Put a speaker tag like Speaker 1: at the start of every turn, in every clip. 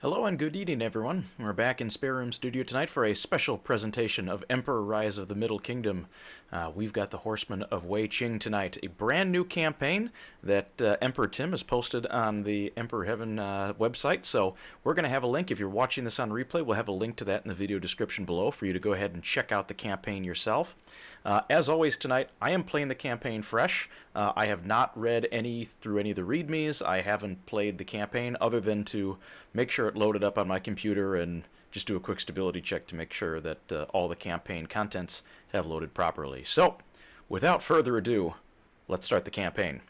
Speaker 1: Hello and good evening, everyone. We're back in Spare Room Studio tonight for a special presentation of Emperor Rise of the Middle Kingdom. We've got the Horsemen of Wei Qing tonight, a brand new campaign that Emperor Tim has posted on the Emperor Heaven website. So we're going to have a link. If you're watching this on replay, we'll have a link to that in the video description below for you to go ahead and check out the campaign yourself. As always tonight, I am playing the campaign fresh. I have not read through any of the readmes. I haven't played the campaign other than to make sure it loaded up on my computer and just do a quick stability check to make sure that all the campaign contents have loaded properly. So, without further ado, let's start the campaign.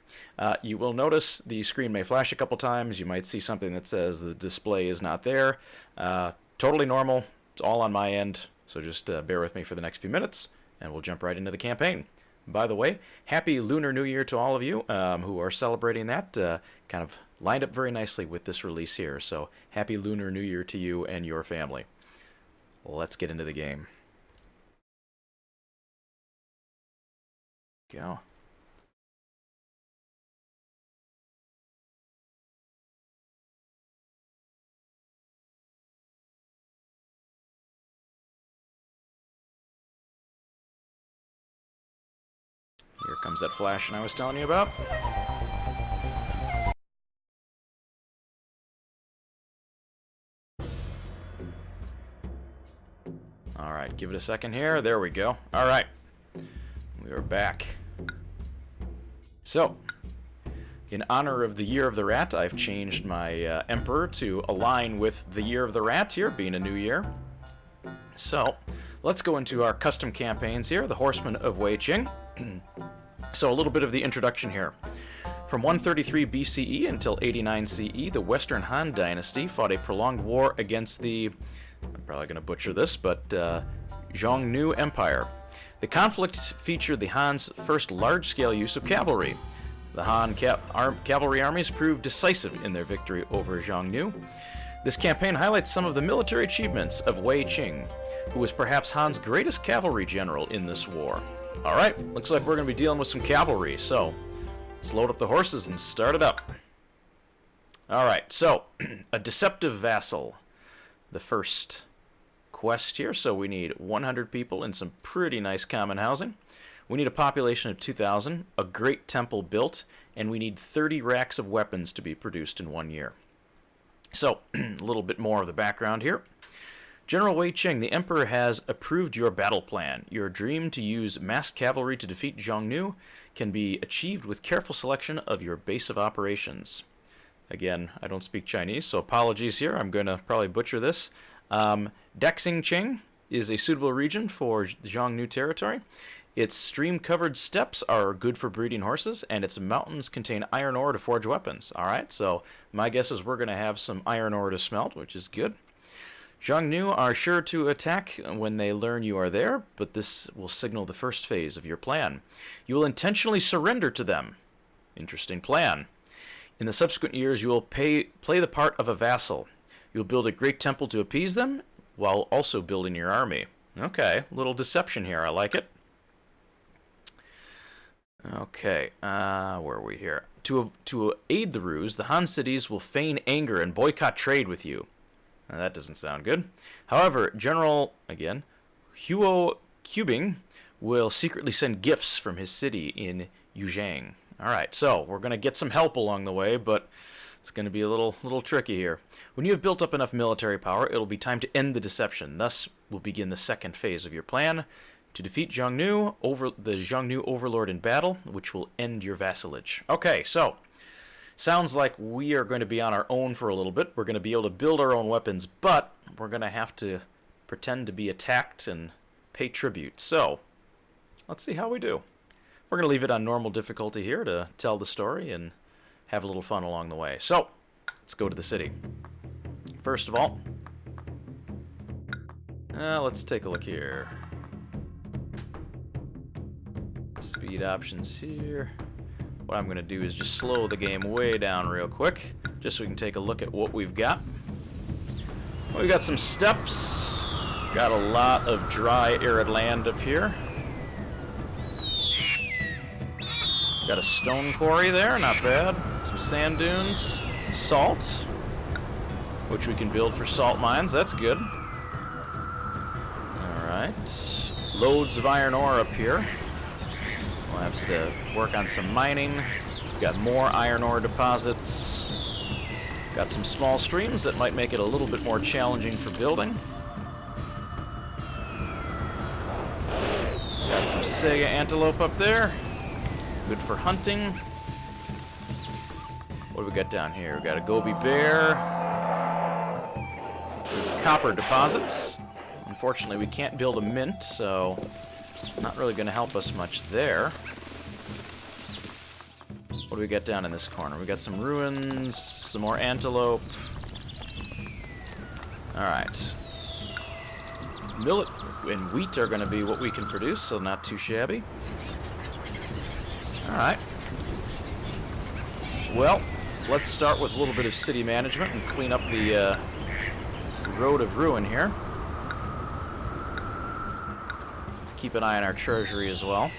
Speaker 1: You will notice the screen may flash a couple times. You might see something that says the display is not there. Totally normal. It's all on my end. So just bear with me for the next few minutes, and we'll jump right into the campaign. By the way, Happy Lunar New Year to all of you who are celebrating that. Kind of lined up very nicely with this release here. So Happy Lunar New Year to you and your family. Let's get into the game. Go. Here comes that flash I was telling you about. Alright, give it a second here. There we go. Alright. We are back. So, in honor of the Year of the Rat, I've changed my Emperor to align with the Year of the Rat here, being a new year. So, let's go into our custom campaigns here, the Horsemen of Wei Qing. So, a little bit of the introduction here. From 133 BCE until 89 CE, the Western Han Dynasty fought a prolonged war against the, I'm probably going to butcher this, but Xiongnu Empire. The conflict featured the Han's first large-scale use of cavalry. The Han cavalry armies proved decisive in their victory over Xiongnu. This campaign highlights some of the military achievements of Wei Qing, who was perhaps Han's greatest cavalry general in this war. Alright, looks like we're going to be dealing with some cavalry, so let's load up the horses and start it up. Alright, so, a Deceptive Vassal. The first quest here, so we need 100 people in some pretty nice common housing. We need a population of 2,000, a great temple built, and we need 30 racks of weapons to be produced in 1 year. So, a little bit more of the background here. General Wei Qing, the Emperor has approved your battle plan. Your dream to use massed cavalry to defeat Xiongnu can be achieved with careful selection of your base of operations. Again, I don't speak Chinese, so apologies here. I'm going to probably butcher this. Daxingqing is a suitable region for Xiongnu territory. Its stream-covered steppes are good for breeding horses, and its mountains contain iron ore to forge weapons. Alright, so my guess is we're going to have some iron ore to smelt, which is good. Xiongnu are sure to attack when they learn you are there, but this will signal the first phase of your plan. You will intentionally surrender to them. Interesting plan. In the subsequent years, you will play the part of a vassal. You will build a great temple to appease them, while also building your army. Okay, a little deception here. I like it. Okay, where are we here? To aid the ruse, the Han cities will feign anger and boycott trade with you. Now, that doesn't sound good. However, General, again, Huo Qubing will secretly send gifts from his city in Yuzhang. Alright, so we're going to get some help along the way, but it's going to be a little tricky here. When you have built up enough military power, it'll be time to end the deception. Thus, we'll begin the second phase of your plan, to defeat Xiongnu, the Xiongnu overlord in battle, which will end your vassalage. Okay, so, sounds like we are going to be on our own for a little bit. We're going to be able to build our own weapons, but we're going to have to pretend to be attacked and pay tribute. So, let's see how we do. We're going to leave it on normal difficulty here to tell the story and have a little fun along the way. So, let's go to the city. First of all, let's take a look here. Speed options here. What I'm going to do is just slow the game way down real quick, just so we can take a look at what we've got. We've got some steppes. Got a lot of dry, arid land up here. Got a stone quarry there, not bad. Some sand dunes, salt. which we can build for salt mines. That's good. Alright. Loads of iron ore up here. We'll have to work on some mining. We've got more iron ore deposits. Got some small streams that might make it a little bit more challenging for building. Got some Sega antelope up there. Good for hunting. What do we got down here? We got a Gobi bear. We have copper deposits. Unfortunately, we can't build a mint, so not really going to help us much there. What do we got down in this corner? We got some ruins, some more antelope. Alright. Millet and wheat are going to be what we can produce, so not too shabby. Alright. Well, let's start with a little bit of city management and clean up the Road of Ruin here. Keep an eye on our treasury as well.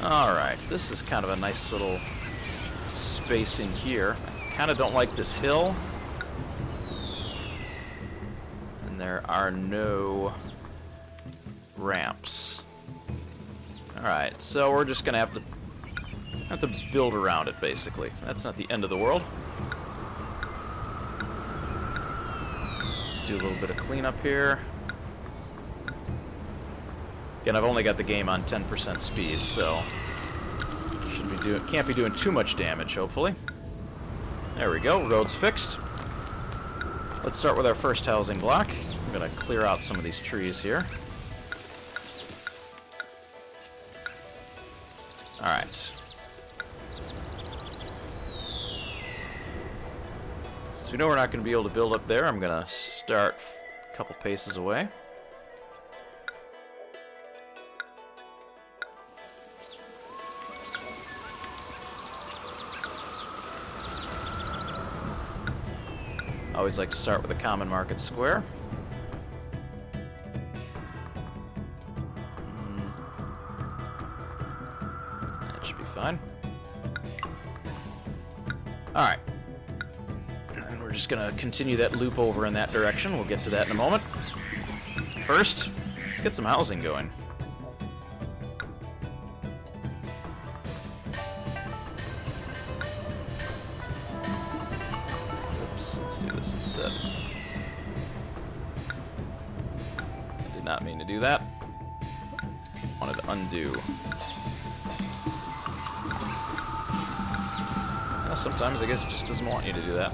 Speaker 1: Alright, this is kind of a nice little space in here. I kind of don't like this hill. And there are no ramps. Alright, so we're just going to have to build around it, basically. That's not the end of the world. Let's do a little bit of cleanup here. Again, I've only got the game on 10% speed, so can't be doing too much damage, hopefully. There we go, road's fixed. Let's start with our first housing block. I'm going to clear out some of these trees here. Alright. Since we know we're not going to be able to build up there, I'm going to start a couple paces away. Always like to start with a common market square. That should be fine. Alright. And we're just going to continue that loop over in that direction. We'll get to that in a moment. First, let's get some housing going. Let's do this instead. I did not mean to do that. Wanted to undo. Well, sometimes I guess it just doesn't want you to do that.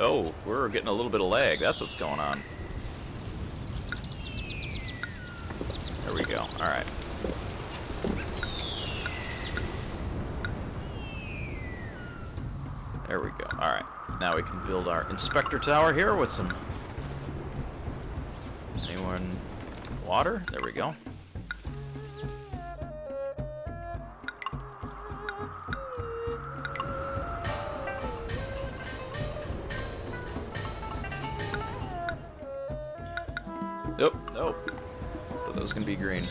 Speaker 1: Oh, we're getting a little bit of lag. That's what's going on. There we go. All right. There we go. Alright. Now we can build our inspector tower here with some... water? There we go. Nope, nope. Thought that was gonna be green.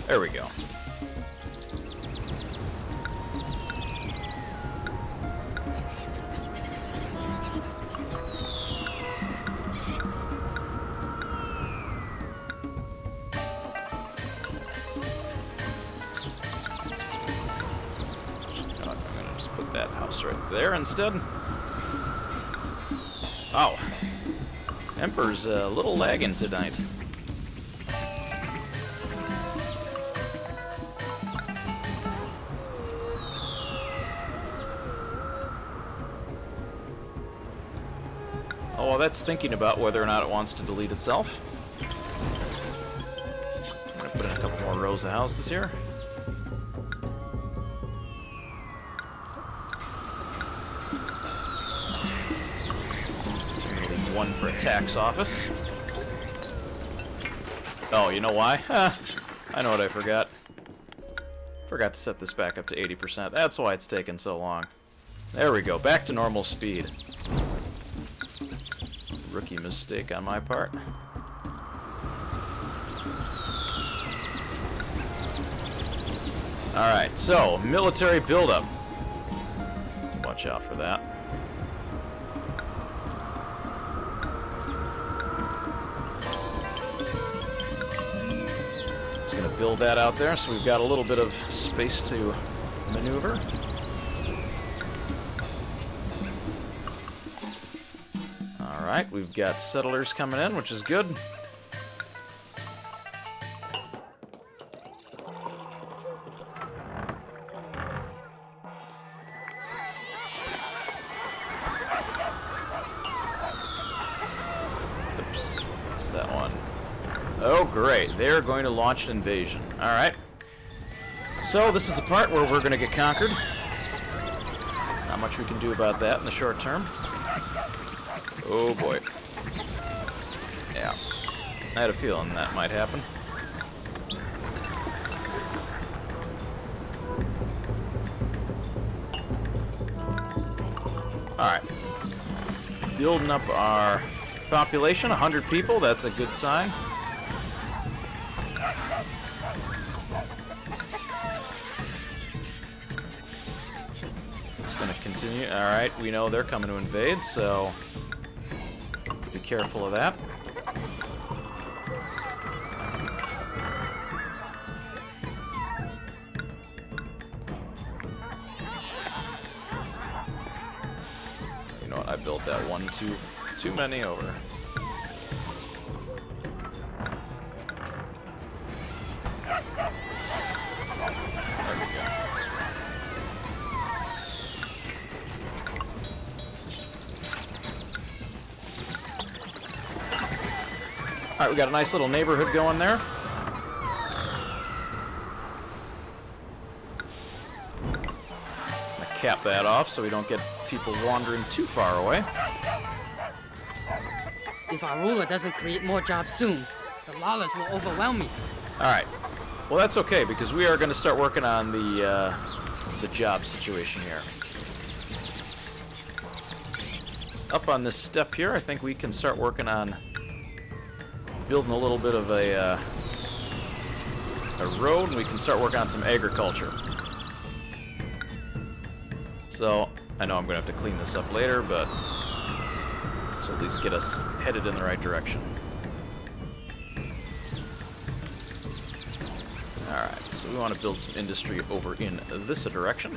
Speaker 1: There we go. That house right there instead. Oh. Emperor's a little lagging tonight. Oh, well, that's thinking about whether or not it wants to delete itself. I'm gonna put in a couple more rows of houses here. One for a tax office. Oh, you know why? I know what I forgot. Forgot to set this back up to 80%. That's why it's taken so long. There we go, back to normal speed. Rookie mistake on my part. Alright, so, military buildup. Watch out for that. Just going to build that out there so we've got a little bit of space to maneuver. Alright, we've got settlers coming in, which is good. Oops, what's that one? Oh, great. They're going to launch an invasion. Alright. So, this is the part where we're going to get conquered. Not much we can do about that in the short term. Oh, boy. Yeah. I had a feeling that might happen. Alright. Building up our population, 100 people, that's a good sign. It's going to continue. Alright, we know they're coming to invade, so be careful of that. You know what, I built that one too many over. There we go. Alright, we got a nice little neighborhood going there. Gonna cap that off so we don't get people wandering too far away.
Speaker 2: If our ruler doesn't create more jobs soon, the lawless will overwhelm me.
Speaker 1: Alright. Well, that's okay, because we are going to start working on the job situation here. Up on this step here, I think we can start working on building a little bit of a road, and we can start working on some agriculture. So, I know I'm going to have to clean this up later, but this will at least get us headed in the right direction. Alright, so we want to build some industry over in this direction.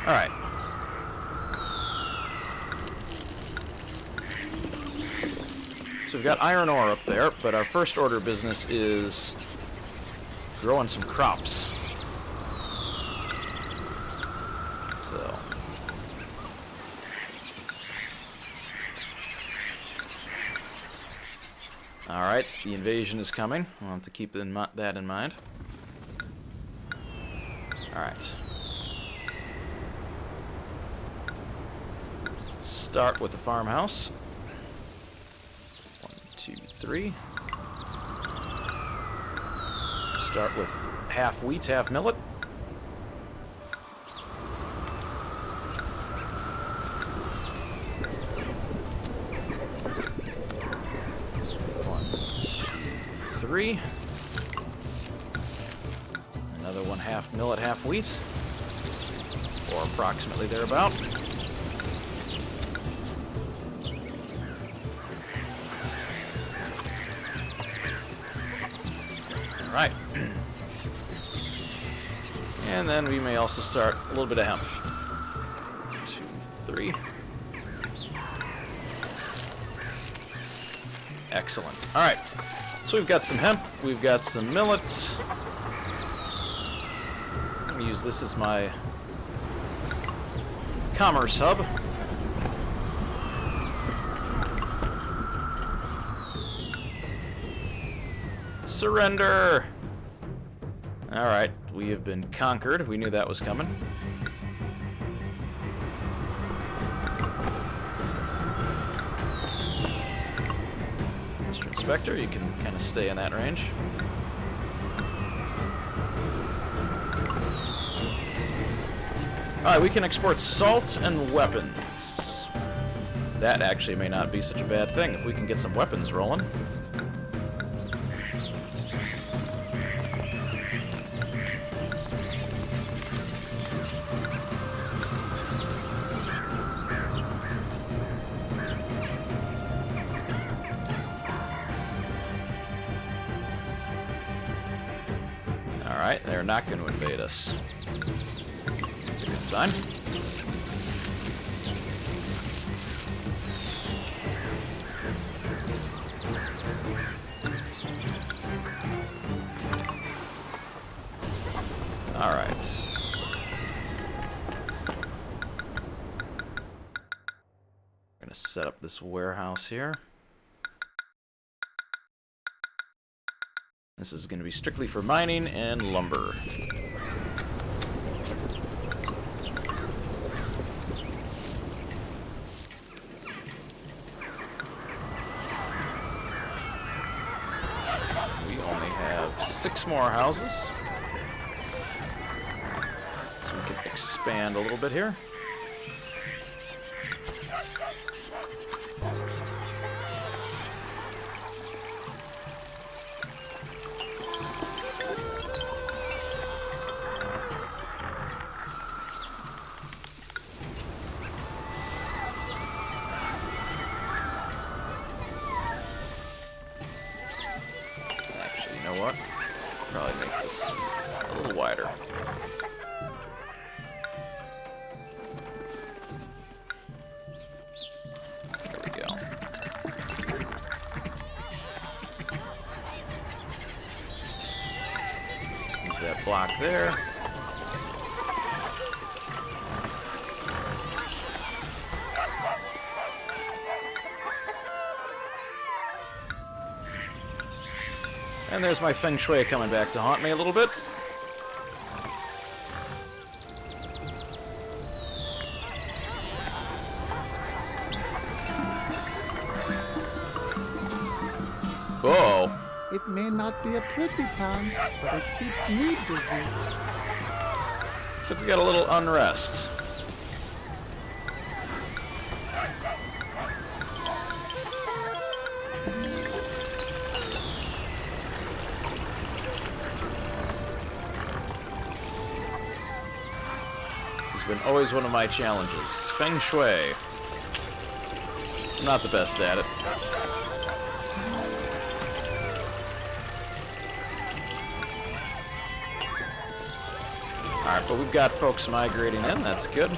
Speaker 1: Alright. So we've got iron ore up there, but our first order of business is growing some crops. So. Alright, the invasion is coming. We'll have to keep that in mind. Alright. Start with the farmhouse. 1, 2, 3. Start with half wheat, half millet. One, 2, 3. Another one, half millet, half wheat, or approximately thereabout. Right. And then we may also start a little bit of hemp. 2, 3. Excellent. Alright. So we've got some hemp, we've got some millet. I'm going to use this as my commerce hub. Surrender! Alright, we have been conquered. We knew that was coming. Mr. Inspector, you can kind of stay in that range. Alright, we can export salt and weapons. That actually may not be such a bad thing if we can get some weapons rolling. Alright, they're not going to invade us. That's a good sign. Alright. We're going to set up this warehouse here. This is going to be strictly for mining and lumber. We only have 6 more houses. So we can expand a little bit here. What? Probably make this a little wider. There we go. Use that block there. And there's my Feng Shui coming back to haunt me a little bit. Whoa.
Speaker 3: It may not be a pretty town, but it keeps me busy.
Speaker 1: So we got a little unrest. Been always one of my challenges. Feng Shui. I'm not the best at it. Alright, but we've got folks migrating in. That's good.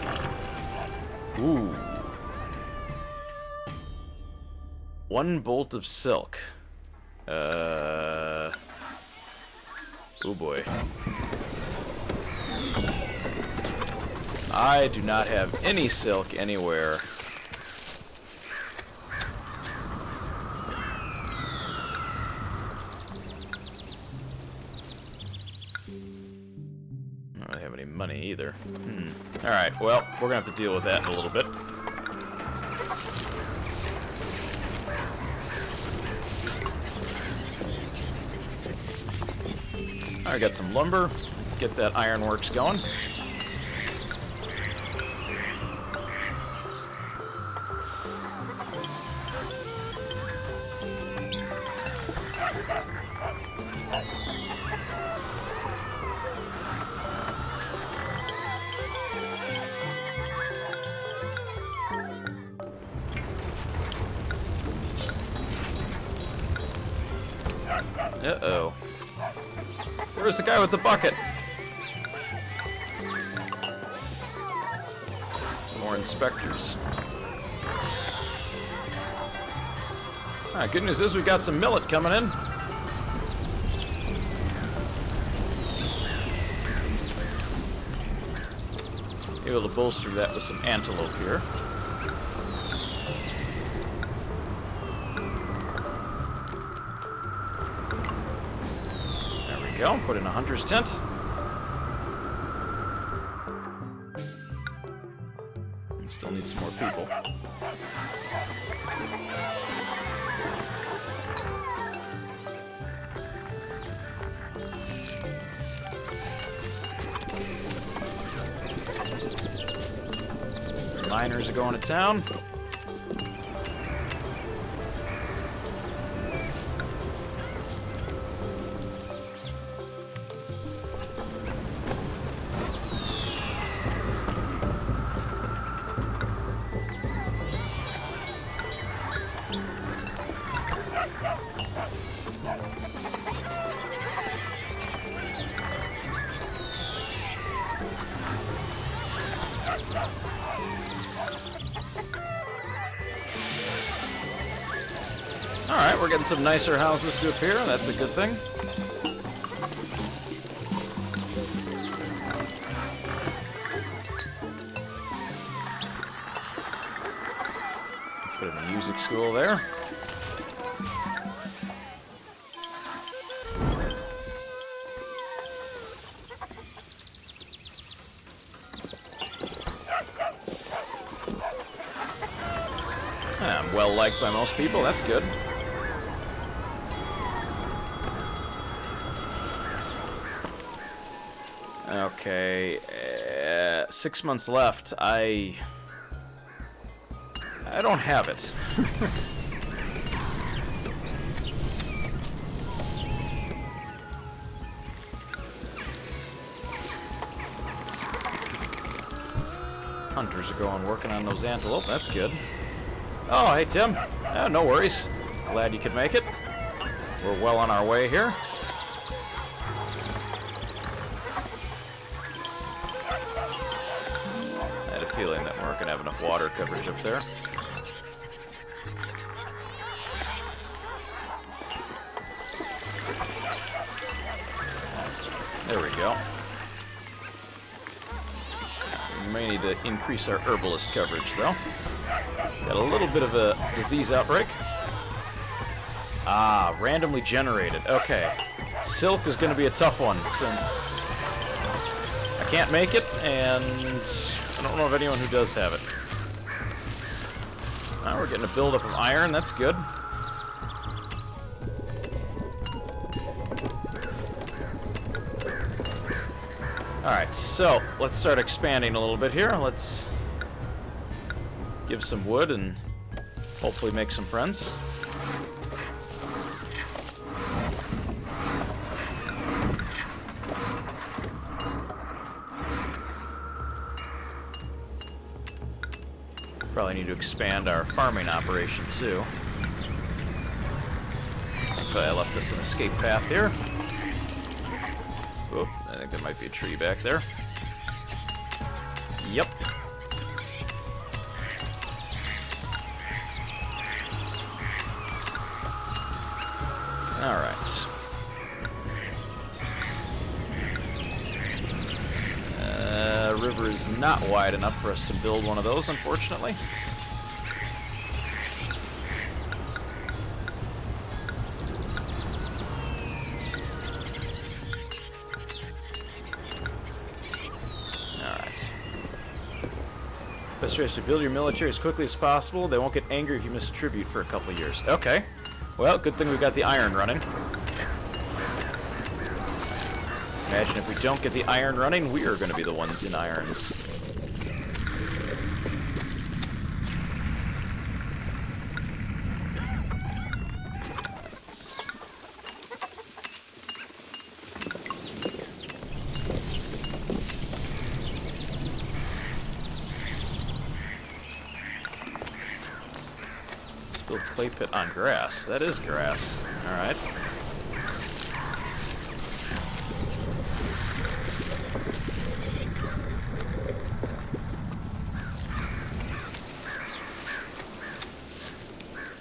Speaker 1: Ooh. 1 bolt of silk. Oh boy. I do not have any silk anywhere. I don't really have any money either. Alright, well, we're gonna have to deal with that in a little bit. Alright, got some lumber. Let's get that ironworks going. Uh-oh. Where's the guy with the bucket? More inspectors. Alright, good news is we got some millet coming in. Able to bolster that with some antelope here. Go, put in a hunter's tent. And still need some more people. Miners are going to town. Alright, we're getting some nicer houses to appear. That's a good thing. Put in a music school there. I'm well liked by most people. That's good. Okay, 6 months left. I don't have it. Hunters are going working on those antelope. That's good. Oh, hey Tim. No worries. Glad you could make it. We're well on our way here. Feeling that we're not going to have enough water coverage up there. There we go. We may need to increase our herbalist coverage, though. Got a little bit of a disease outbreak. Ah, randomly generated. Okay. Silk is going to be a tough one, since I can't make it, and I don't know of anyone who does have it. Now we're getting a buildup of iron. That's good. Alright, so let's start expanding a little bit here. Let's give some wood and hopefully make some friends. Probably need to expand our farming operation too. Thankfully I left us an escape path here. Whoop, I think there might be a tree back there. Yep. Alright. River is not wide enough for us to build one of those, unfortunately. Alright. Best way is to build your military as quickly as possible. They won't get angry if you miss tribute for a couple of years. Okay. Well, good thing we've got the iron running. Imagine if we don't get the iron running, we are going to be the ones in irons. Let's build a clay pit on grass. That is grass. Alright.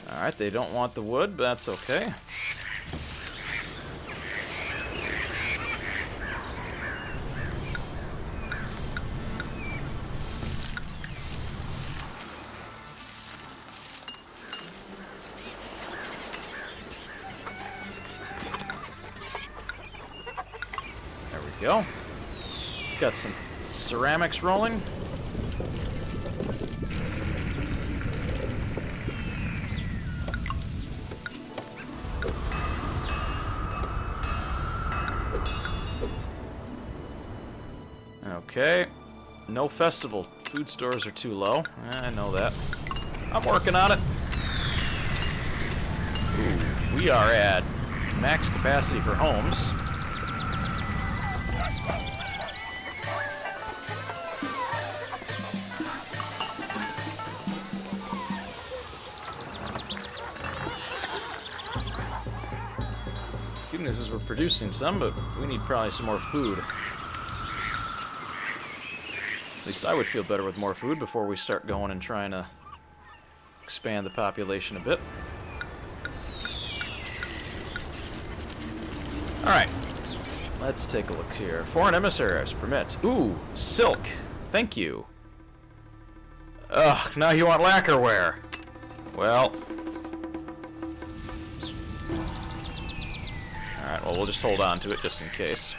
Speaker 1: Alright, they don't want the wood, but that's okay. There we go. Got some ceramics rolling. Okay, no festival Food stores are too low. I know that. I'm working on it. Ooh, we are at max capacity for homes. Good news is we're producing some, but we need probably some more food. At least I would feel better with more food before we start going and trying to expand the population a bit. Alright, let's take a look here. Foreign emissaries permit. Ooh, silk. Thank you. Ugh, now you want lacquerware. Well. Alright, well, we'll just hold on to it just in case.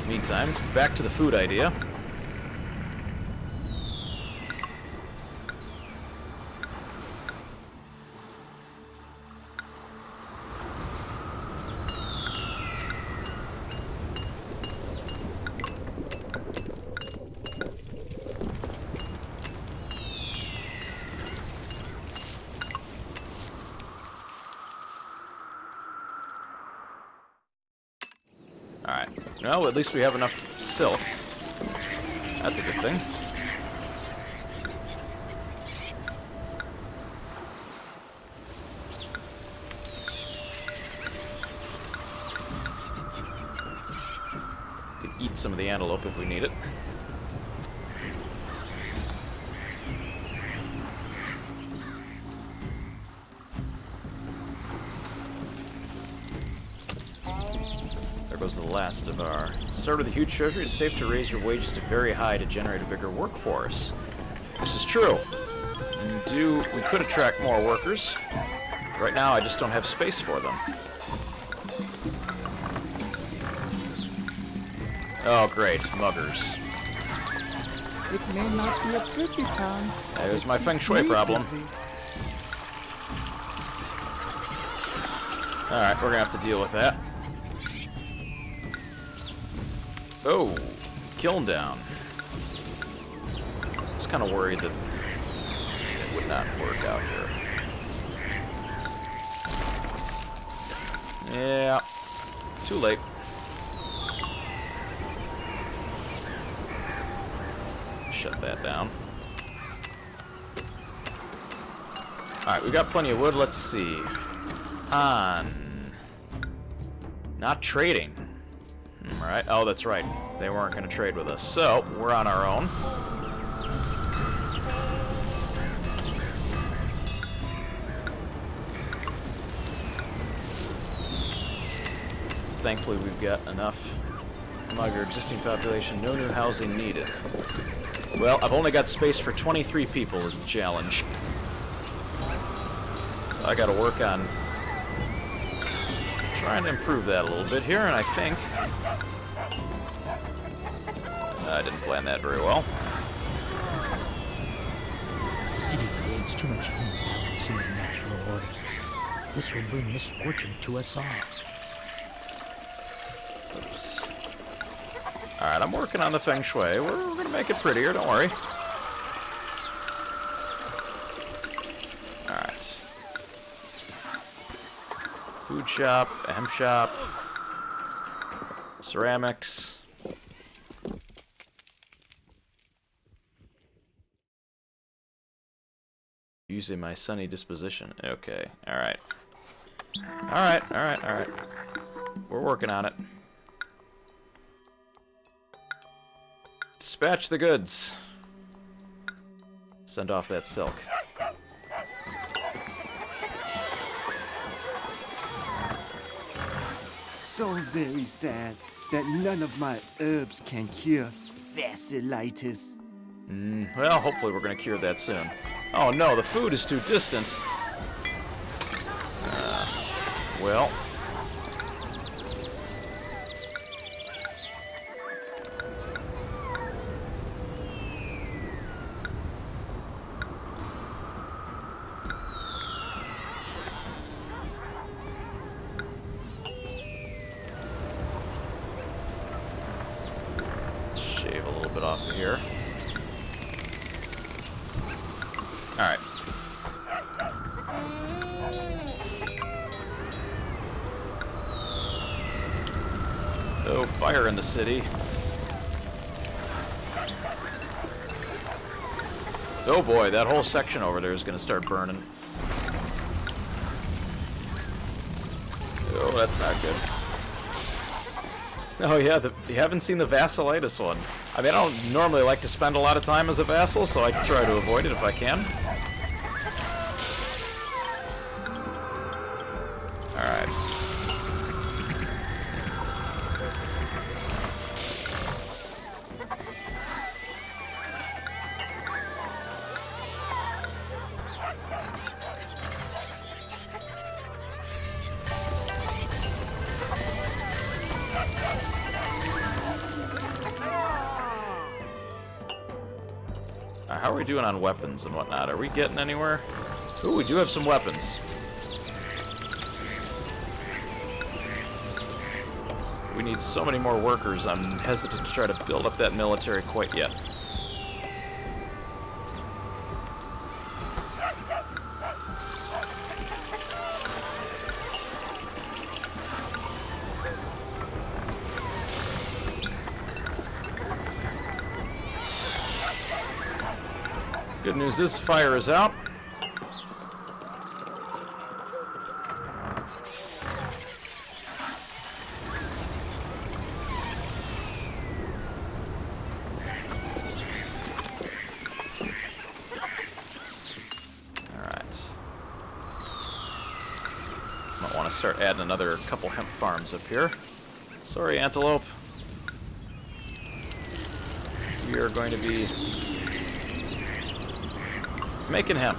Speaker 1: Meantime, back to the food idea. Alright. Well, at least we have enough silk. That's a good thing. Could eat some of the antelope if we need it. There goes the last of our... Start with a huge treasury. It's safe to raise your wages to very high to generate a bigger workforce. This is true. We could attract more workers. Right now, I just don't have space for them. Oh, great. Muggers.
Speaker 3: It may not be a pretty town.
Speaker 1: There's my feng shui problem. Alright, we're gonna have to deal with that. Oh, kiln down. I was kind of worried that it would not work out here. Yeah, too late. Shut that down. Alright, we got plenty of wood. Let's see. Han. Not trading. Alright. Oh, that's right. They weren't going to trade with us. So, we're on our own. Thankfully, we've got enough among our existing population. No new housing needed. Well, I've only got space for 23 people is the challenge. So I got to work on trying to improve that a little bit here, and I think I didn't plan that very well.
Speaker 4: The city creates too much imbalance in the natural order. This will bring misfortune to us all.
Speaker 1: Oops. Alright, I'm working on the feng shui. We're gonna make it prettier, don't worry. Alright. Food shop, a hemp shop, ceramics. Using my sunny disposition. Okay, alright. Alright. We're working on it. Dispatch the goods. Send off that silk.
Speaker 5: So very sad that none of my herbs can cure vasculitis.
Speaker 1: Well, hopefully we're going to cure that soon. Oh no, the food is too distant. Well. off of here. Alright. Oh, fire in the city. Oh boy, that whole section over there is going to start burning. Oh, that's not good. Oh yeah, you haven't seen the Vassalitis one. I mean, I don't normally like to spend a lot of time as a vassal, so I try to avoid it if I can. Alright. How are we doing on weapons and whatnot? Are we getting anywhere? Ooh, we do have some weapons. We need so many more workers. I'm hesitant to try to build up that military quite yet. Good news is fire is out. Alright. Might want to start adding another couple hemp farms up here. Sorry, antelope. We are going to be making hemp.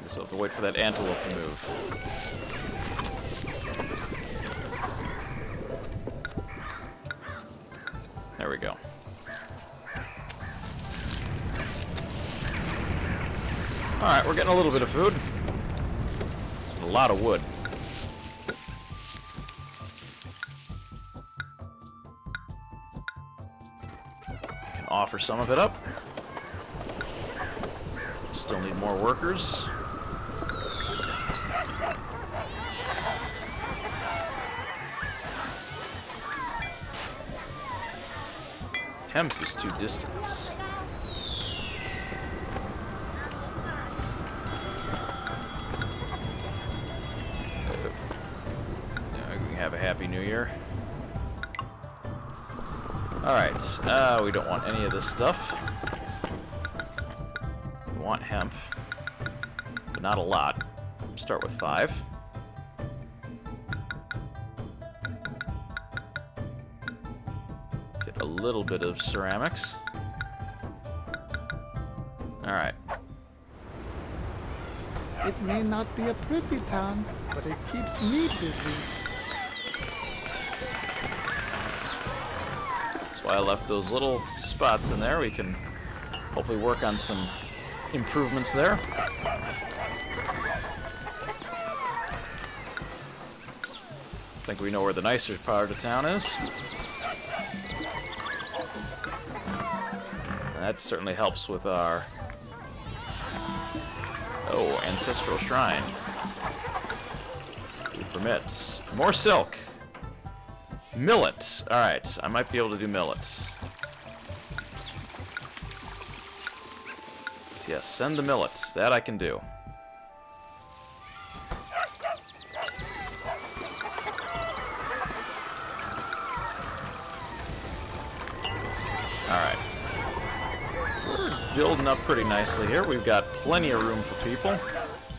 Speaker 1: Just have to wait for that antelope to move. There we go. Alright, we're getting a little bit of food. A lot of wood. Can offer some of it up. Still need more workers. Hemp is too distant. We can have a happy new year. Alright, we don't want any of this stuff. We want hemp, but not a lot. Start with 5. A little bit of ceramics. Alright.
Speaker 3: It may not be a pretty town, but it keeps me busy.
Speaker 1: That's why I left those little spots in there. We can hopefully work on some improvements there. I think we know where the nicer part of town is. That certainly helps with our... Oh, ancestral shrine. It permits. More silk. Millet. Alright, I might be able to do millet. Yes, send the millet. That I can do. Alright. Building up pretty nicely here. We've got plenty of room for people.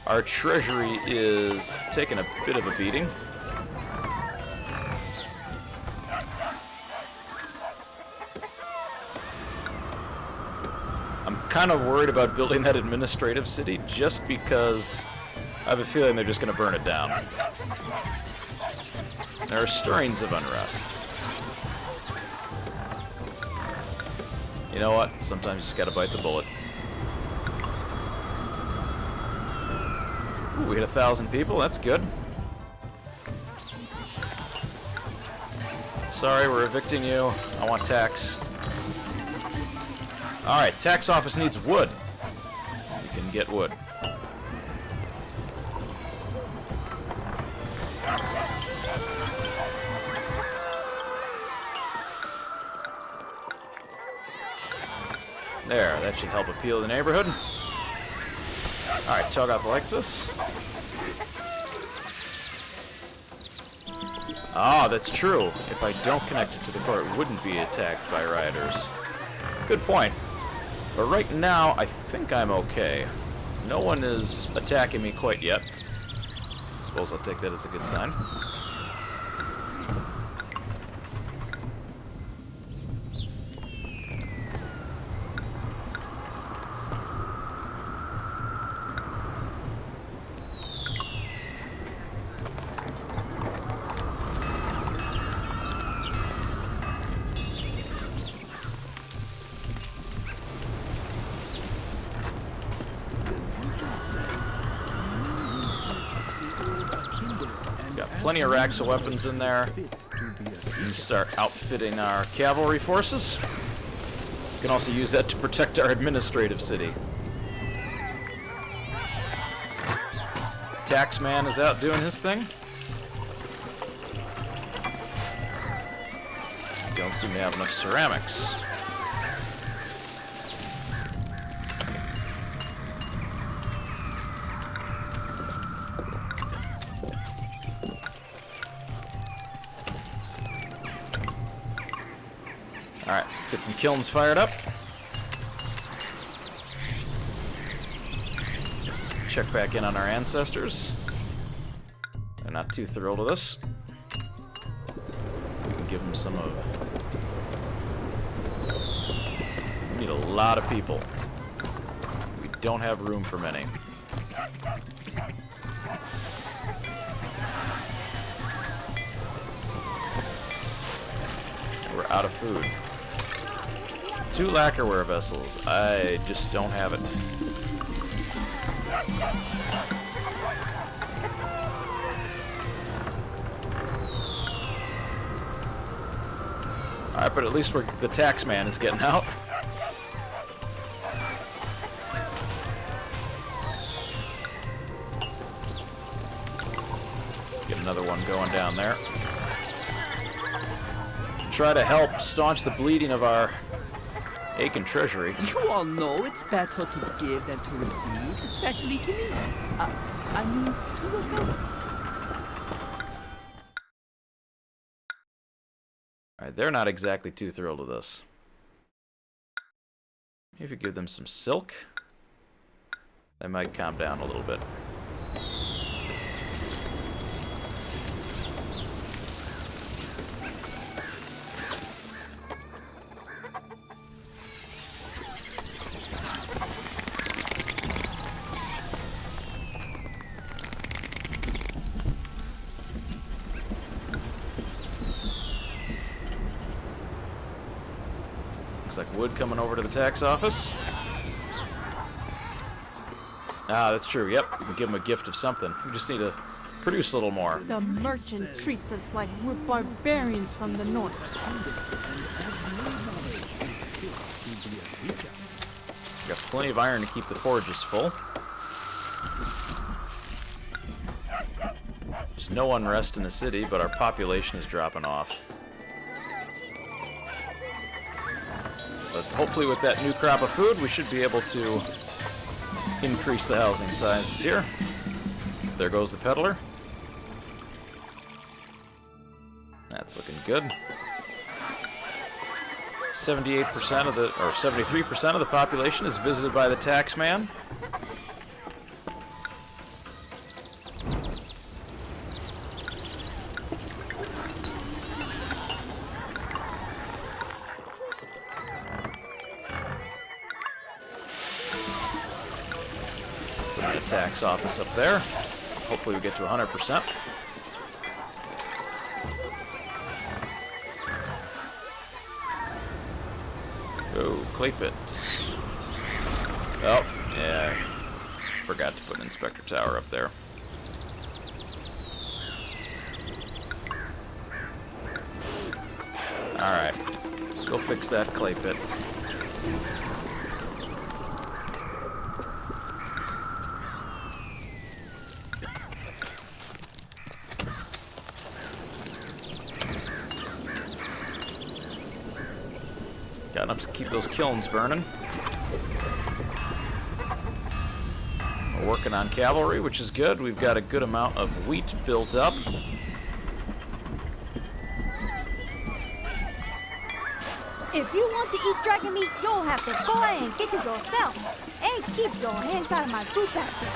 Speaker 1: Our treasury is taking a bit of a beating. I'm kind of worried about building that administrative city just because I have a feeling they're just going to burn it down. There are stirrings of unrest. You know what? Sometimes you just gotta bite the bullet. Ooh, we hit 1,000 people. That's good. Sorry, we're evicting you. I want tax. Alright, tax office needs wood. You can get wood. There, that should help appeal the neighborhood. Alright, Cho'Gath likes this. Ah, that's true. If I don't connect it to the core, it wouldn't be attacked by rioters. Good point. But right now, I think I'm okay. No one is attacking me quite yet. Suppose I'll take that as a good sign. Plenty of racks of weapons in there. We start outfitting our cavalry forces. We can also use that to protect our administrative city. Taxman is out doing his thing. Don't seem to have enough ceramics. Alright, let's get some kilns fired up. Let's check back in on our ancestors. They're not too thrilled with us. We can give them some of... We need a lot of people. We don't have room for many. We're out of food. 2 lacquerware vessels. I just don't have it. Alright, but at least the tax man is getting out. Get another one going down there. Try to help staunch the bleeding of our aching treasury.
Speaker 5: You all know it's better to give than to receive, especially to me. I mean, to a government.
Speaker 1: Alright, they're not exactly too thrilled with this. Maybe if you give them some silk, they might calm down a little bit. Looks like wood coming over to the tax office. Ah, that's true. Yep, we can give them a gift of something. We just need to produce a little more.
Speaker 6: The merchant treats us like we're barbarians from the north.
Speaker 1: Got plenty of iron to keep the forges full. There's no unrest in the city, but our population is dropping off. But hopefully with that new crop of food, we should be able to increase the housing sizes here. There goes the peddler. That's looking good. 78% of the, or 73% of the population is visited by the tax man. Put the tax office up there. Hopefully we get to 100%. Oh, clay pit. Oh, yeah. Forgot to put an inspector tower up there. Alright. Let's go fix that clay pit. Got enough to keep those kilns burning. We're working on cavalry, which is good. We've got a good amount of wheat built up.
Speaker 7: If you want to eat dragon meat, you'll have to go ahead and get it yourself. And keep your hands out of my food basket.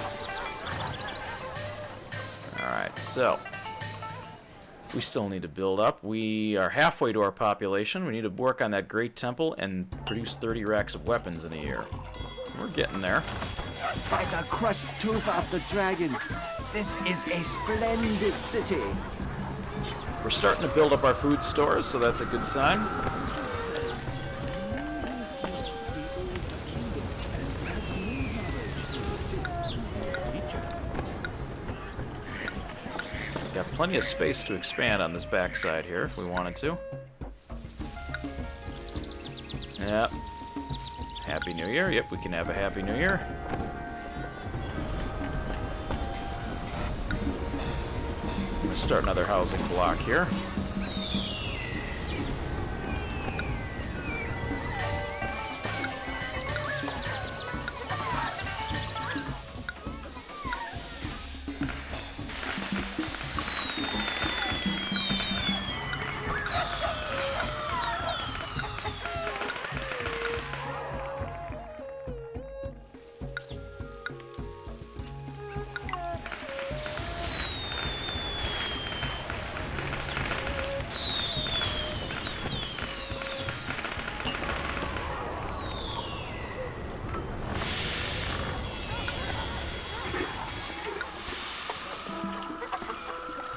Speaker 1: Alright, so we still need to build up. We are halfway to our population. We need to work on that great temple and produce 30 racks of weapons in a year. We're getting there.
Speaker 5: By the crushed tooth of the dragon, this is a splendid city.
Speaker 1: We're starting to build up our food stores, so that's a good sign. Got plenty of space to expand on this backside here if we wanted to. Yep. Happy New Year. Yep, we can have a Happy New Year. I'm going to start another housing block here.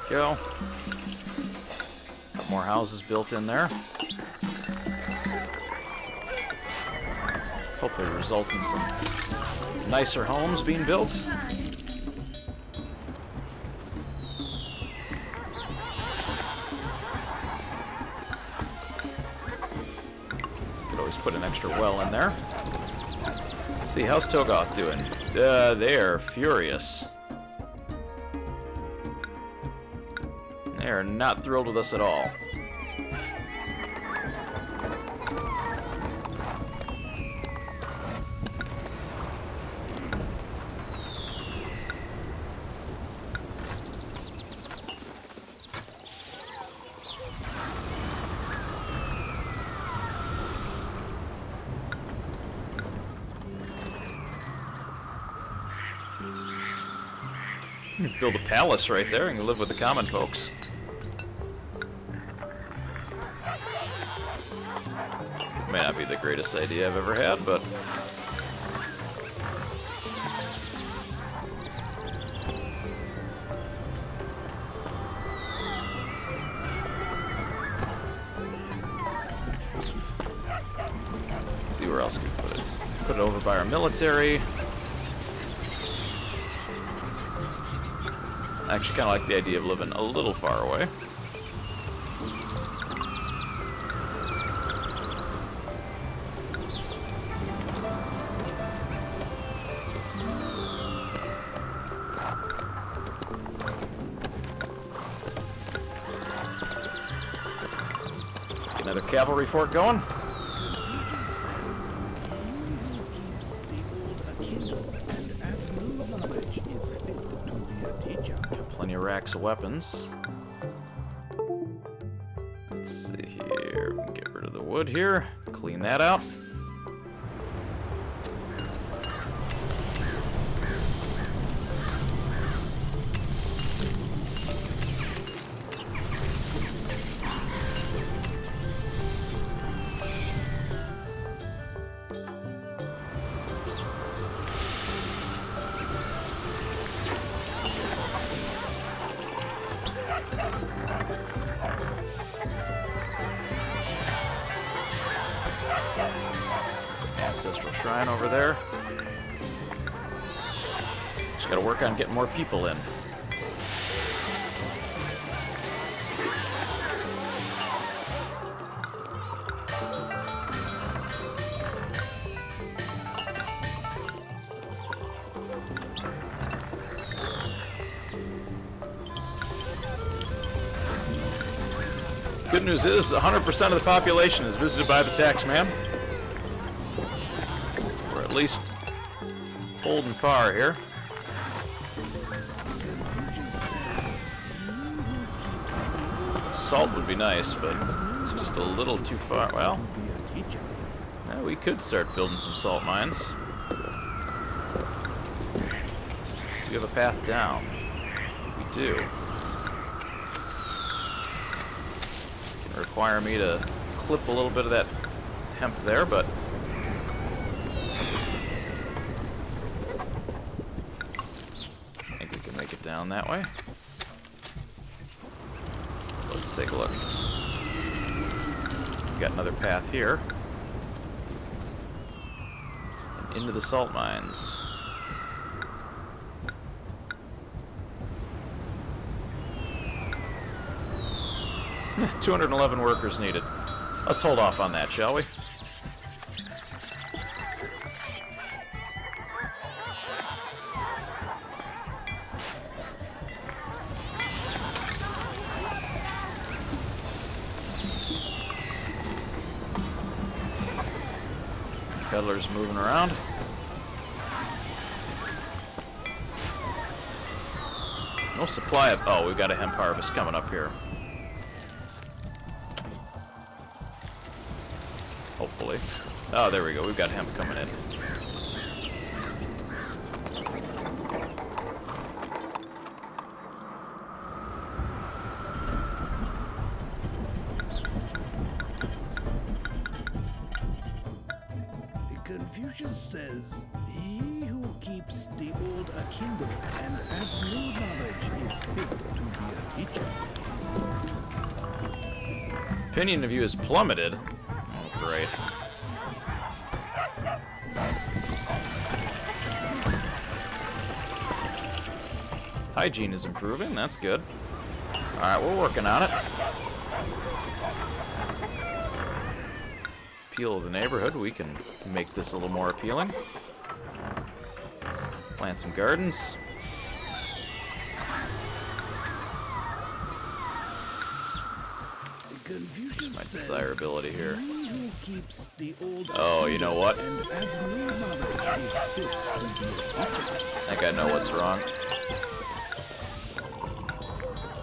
Speaker 1: Go. Got more houses built in there. Hopefully result in some nicer homes being built. Could always put an extra well in there. Let's see, how's Togoth doing? They're furious. They are not thrilled with us at all. You can build a palace right there and you can live with the common folks. May not be the greatest idea I've ever had, but let's see where else we can put it. Put it over by our military. I actually kind of like the idea of living a little far away. Let's get another cavalry fort going. Plenty of racks of weapons. Let's see here. We can get rid of the wood here. Clean that out. shrine over there. Just gotta work on getting more people in. Good news is 100% of the population is visited by the taxman. So we're at least holding par here. Salt would be nice, but it's just a little too far. Well, yeah, we could start building some salt mines. Do you have a path down? We do. Require me to clip a little bit of that hemp there, but I think we can make it down that way. Let's take a look. We've got another path here. And into the salt mines. 211 workers needed. Let's hold off on that, shall we? Peddlers moving around. No supply of... Oh, we've got a hemp harvest coming up here. Hopefully. Oh, there we go. We've got hemp coming in.
Speaker 8: Confucius says, "He who keeps the old akimbo and adds new knowledge is fit to be a teacher."
Speaker 1: Opinion of you is plummeted. Oh, great. Hygiene is improving. That's good. All right, we're working on it. Appeal of the neighborhood. We can make this a little more appealing. Plant some gardens. Just my desirability here. Oh, you know what? I think I know what's wrong.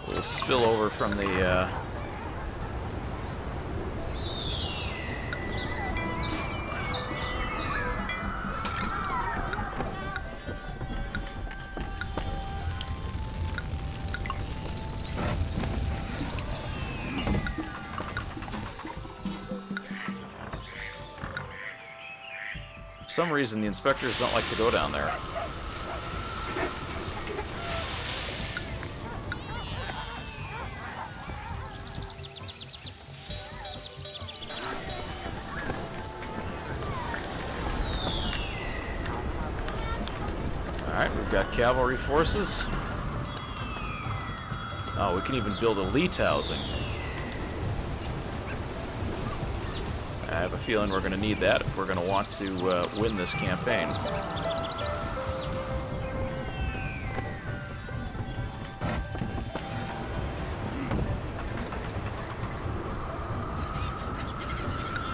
Speaker 1: A little spillover from the For some reason, the inspectors don't like to go down there. Alright, we've got cavalry forces. Oh, we can even build elite housing. I have a feeling we're going to need that if we're going to want to win this campaign.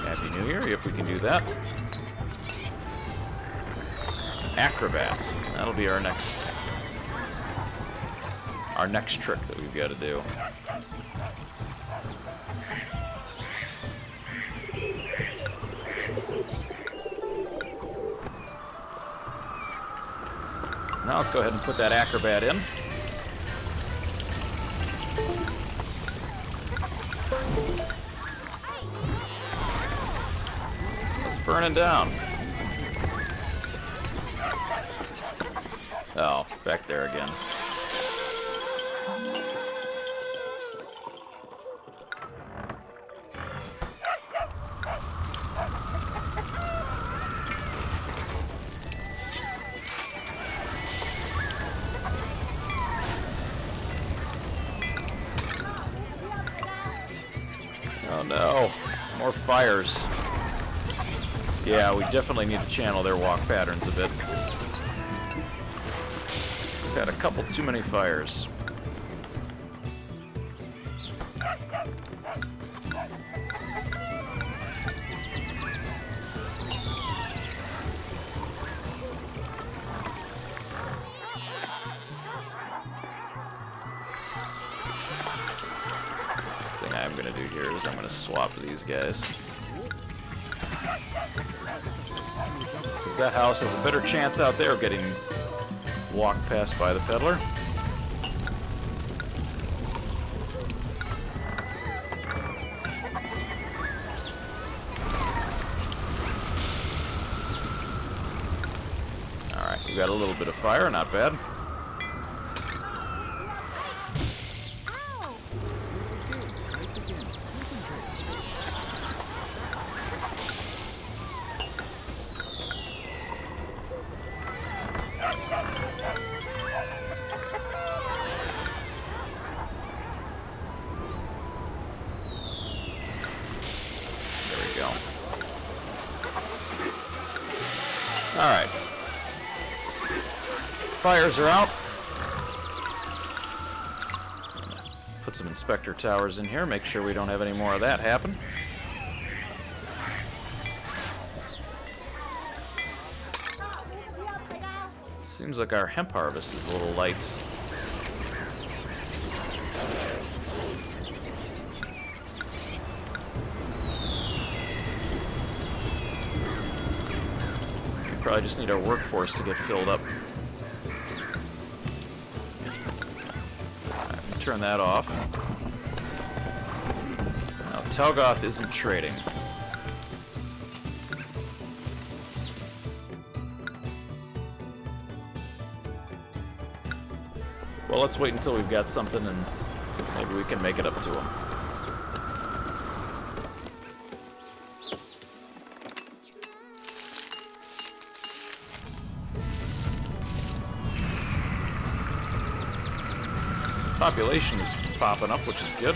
Speaker 1: Happy New Year. Yep, we can do that. Acrobats. That'll be our next trick that we've got to do. Now let's go ahead and put that acrobat in. Let's burn it down. Oh, back there again. Oh no, more fires. Yeah, we definitely need to channel their walk patterns a bit. We've had a couple too many fires. Thing I'm gonna do here is I'm gonna swap these guys. Because that house has a better chance out there of getting walked past by the peddler. Alright, we got a little bit of fire, not bad. Alright. Fires are out. Put some inspector towers in here, make sure we don't have any more of that happen. Seems like our hemp harvest is a little light. Probably just need our workforce to get filled up. Right, turn that off. Now, Talgoth isn't trading. Well, let's wait until we've got something and maybe we can make it up to him. Population is popping up, which is good.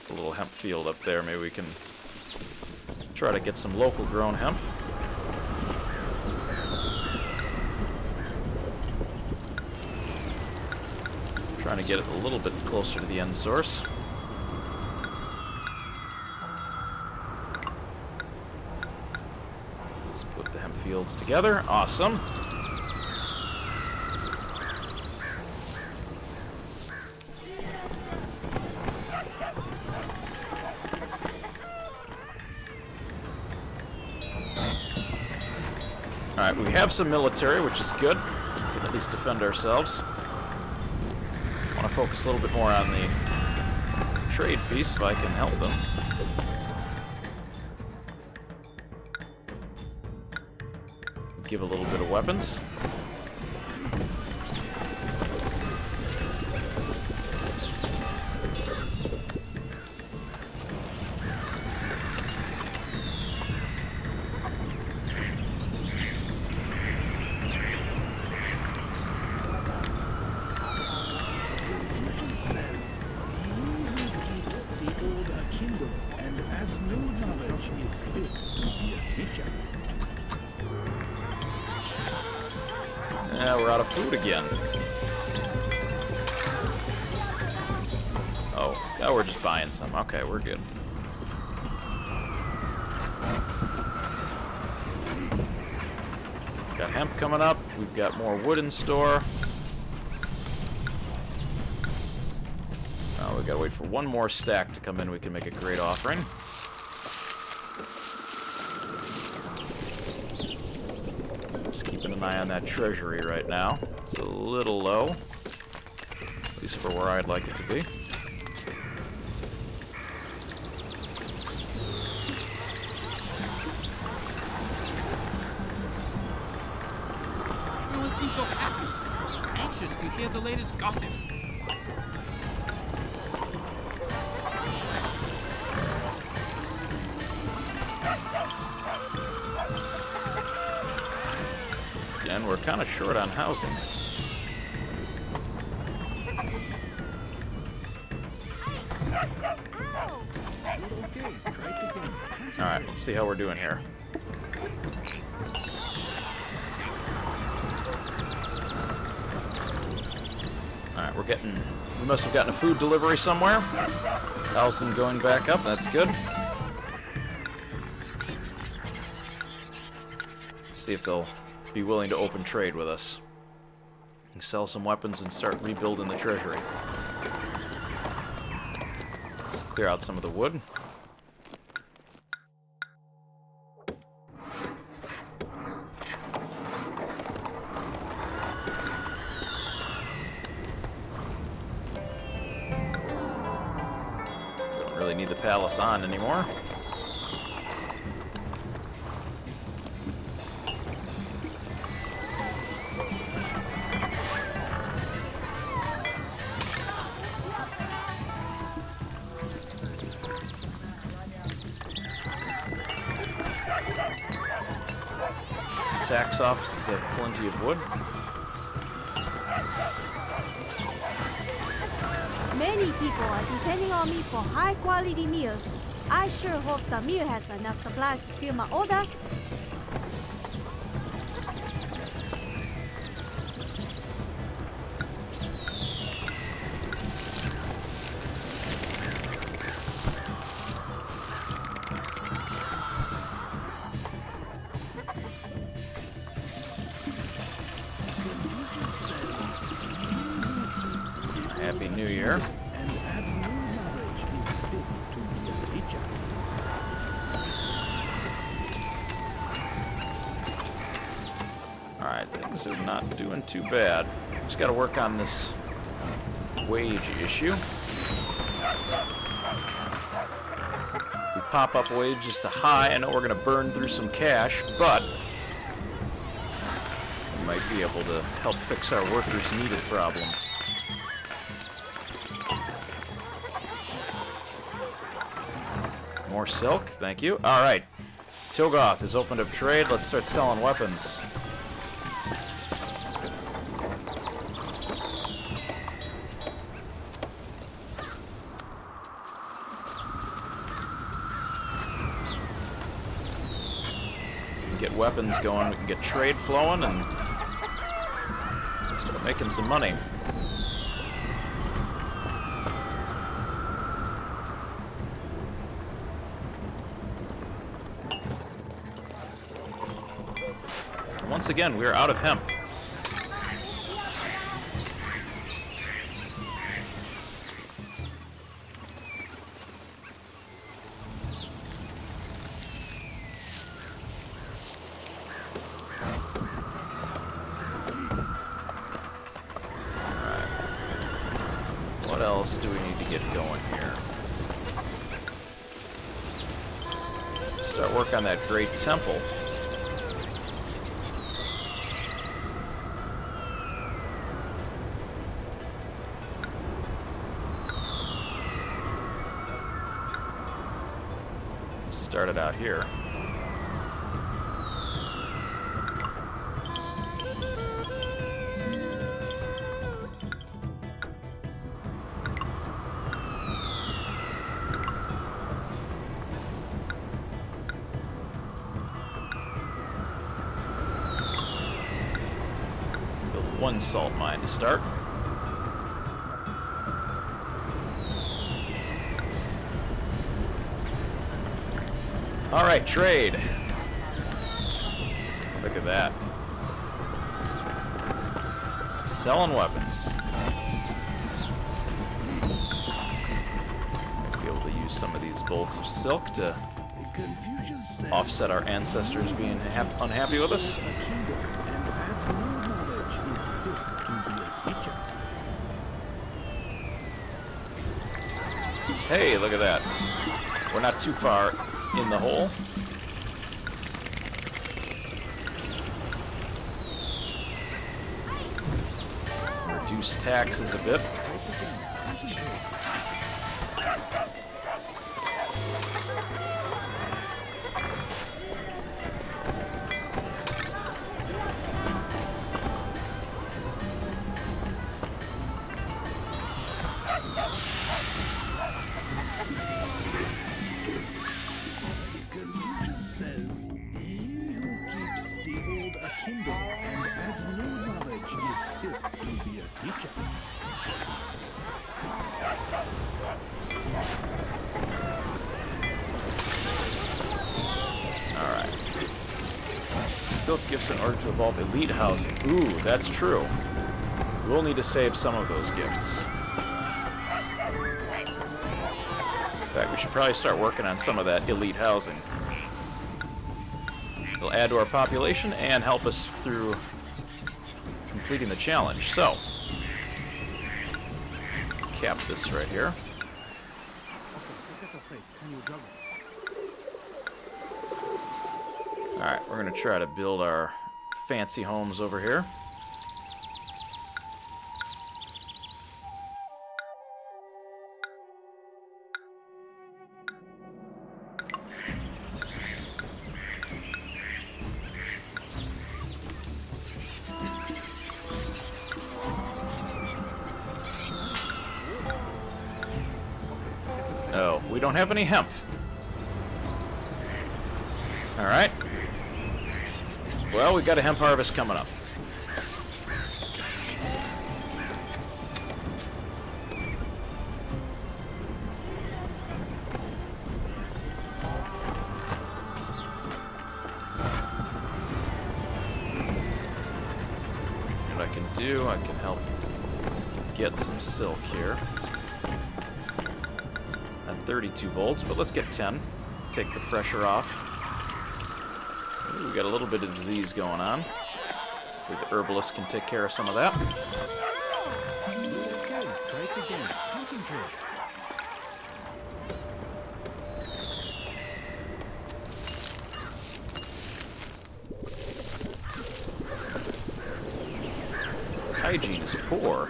Speaker 1: A little hemp field up there. Maybe we can try to get some local grown hemp. Trying to get it a little bit closer to the end source. Let's put the hemp fields together. Awesome. Alright, we have some military, which is good. We can at least defend ourselves. I want to focus a little bit more on the trade piece if I can help them. Give a little bit of weapons. Yeah, we're out of food again. Oh, now we're just buying some. Okay, we're good. Got hemp coming up. We've got more wood in store. Oh, we gotta wait for one more stack to come in. We can make a great offering. Keeping an eye on that treasury right now. It's a little low, at least for where I'd like it to be.
Speaker 9: Everyone seems so happy, anxious to hear the latest gossip.
Speaker 1: again, we're kind of short on housing. Alright, let's see how we're doing here. Alright, we must have gotten a food delivery somewhere. 1,000 going back up, that's good. Let's see if they'll be willing to open trade with us. And sell some weapons and start rebuilding the treasury. Let's clear out some of the wood. Don't really need the palace on anymore. Tax offices have plenty of wood.
Speaker 7: Many people are depending on me for high-quality meals. I sure hope the mill has enough supplies to fill my order.
Speaker 1: Happy New Year. Alright, things are not doing too bad. Just gotta work on this wage issue. If we pop up wages to high, I know we're gonna burn through some cash, but we might be able to help fix our workers needed problem. More silk, thank you. Alright, Togoth has opened up trade. Let's start selling weapons. We can get weapons going, we can get trade flowing, and start making some money. Once again, we are out of hemp. Alright. What else do we need to get going here? Let's start work on that great temple. Started out here. Build one salt mine to start. All right, trade. Look at that. Selling weapons. Might be able to use some of these bolts of silk to offset our ancestors being unhappy with us. Hey, look at that. We're not too far in the hole. Reduce taxes a bit. Silk gifts in order to evolve elite housing. Ooh, that's true. We'll need to save some of those gifts. In fact, we should probably start working on some of that elite housing. It'll add to our population and help us through completing the challenge. So, cap this right here. Alright, we're going to try to build our fancy homes over here. Oh, we don't have any hemp. Alright. Well, we've got a hemp harvest coming up. What I can do, I can help get some silk here. At 32 volts, but let's get 10. Take the pressure off. Ooh, we got a little bit of disease going on. Hopefully the herbalist can take care of some of that. Hygiene is poor.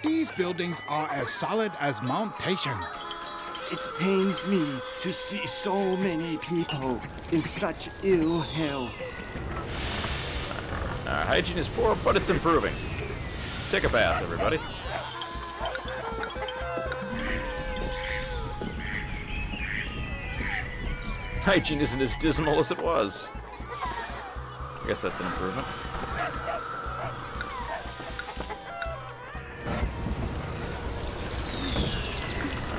Speaker 8: These buildings are as solid as Mount Tation.
Speaker 5: It pains me to see so many people in such ill health.
Speaker 1: Hygiene is poor, but it's improving. Take a bath, everybody. Hygiene isn't as dismal as it was. I guess that's an improvement.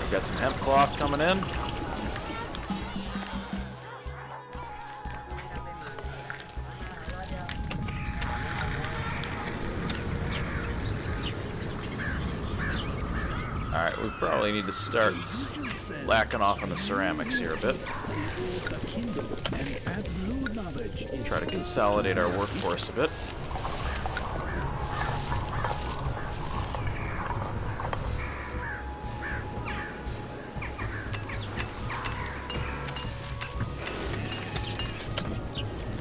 Speaker 1: We've got some hemp cloth coming in. Alright, we probably need to start lacking off on the ceramics here a bit. Try to consolidate our workforce a bit.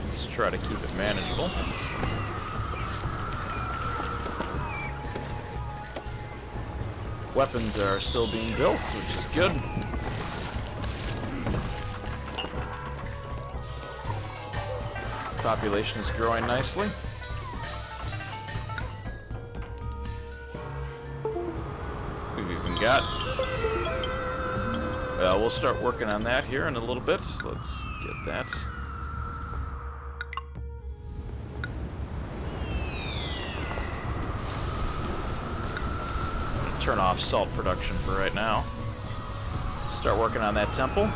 Speaker 1: Let's try to keep it manageable. Weapons are still being built, which is good. Population is growing nicely. We've even got... we'll start working on that here in a little bit. Let's get that. Turn off salt production for right now. Start working on that temple.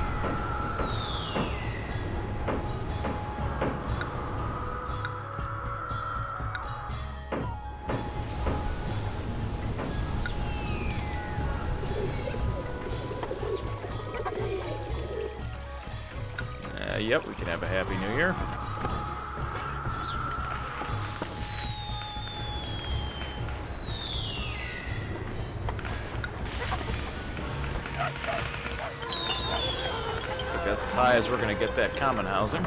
Speaker 1: Yep, we can have a Happy New Year. So that's as high as we're going to get that common housing.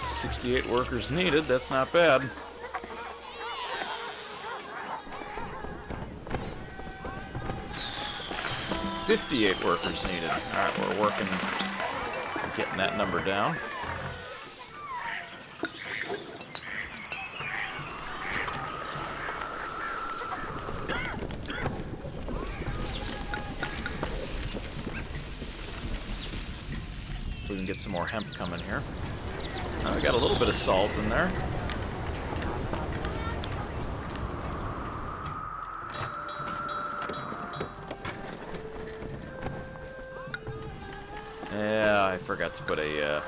Speaker 1: $68 workers needed, that's not bad. $58 workers needed. Alright, we're working on getting that number down. we can get some more hemp coming here. Oh, we got a little bit of salt in there. Yeah, I forgot to put a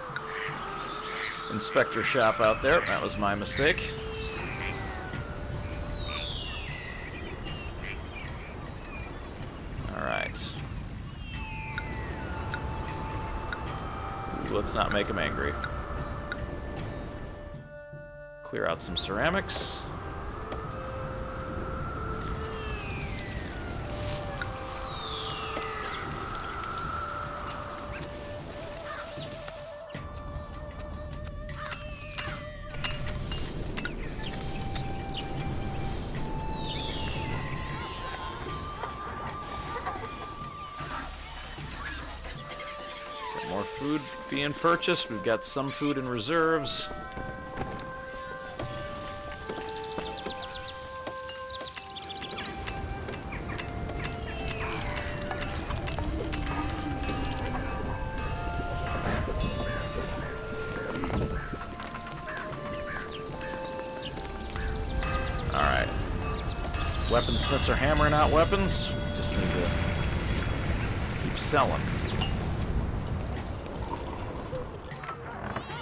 Speaker 1: inspector shop out there. That was my mistake. Alright. Let's not make him angry. Clear out some ceramics. More food being purchased. We've got some food in reserves. Alright. Weaponsmiths are hammering out weapons. Just need to keep selling.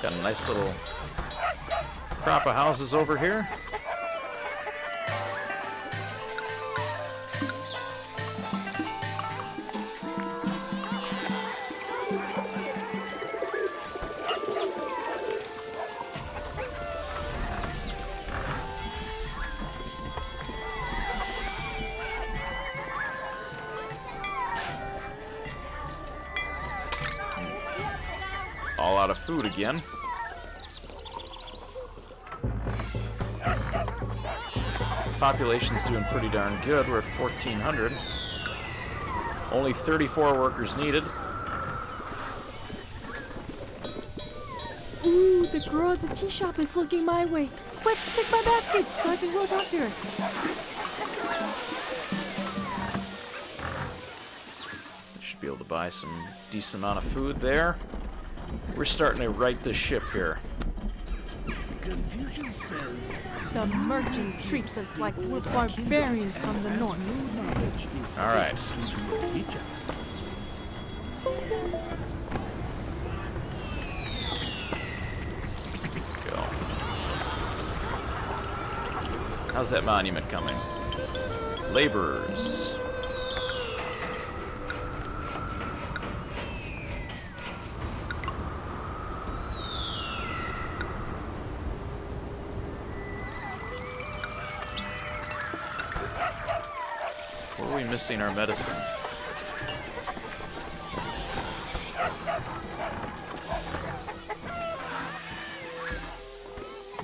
Speaker 1: Got a nice little crop of houses over here. All out of food again. Population's doing pretty darn good. We're at 1,400. Only 34 workers needed.
Speaker 6: Ooh, the girl at the tea shop is looking my way. Quick, take my basket so I can go talk to her.
Speaker 1: Should be able to buy some decent amount of food there. We're starting to right this ship here.
Speaker 8: Confucius says
Speaker 6: The merchant treats us like we're barbarians from the north.
Speaker 8: knowledge is
Speaker 1: All right.
Speaker 8: fit to be a teacher.
Speaker 1: Go. How's that monument coming? Laborers. Where are we missing our medicine?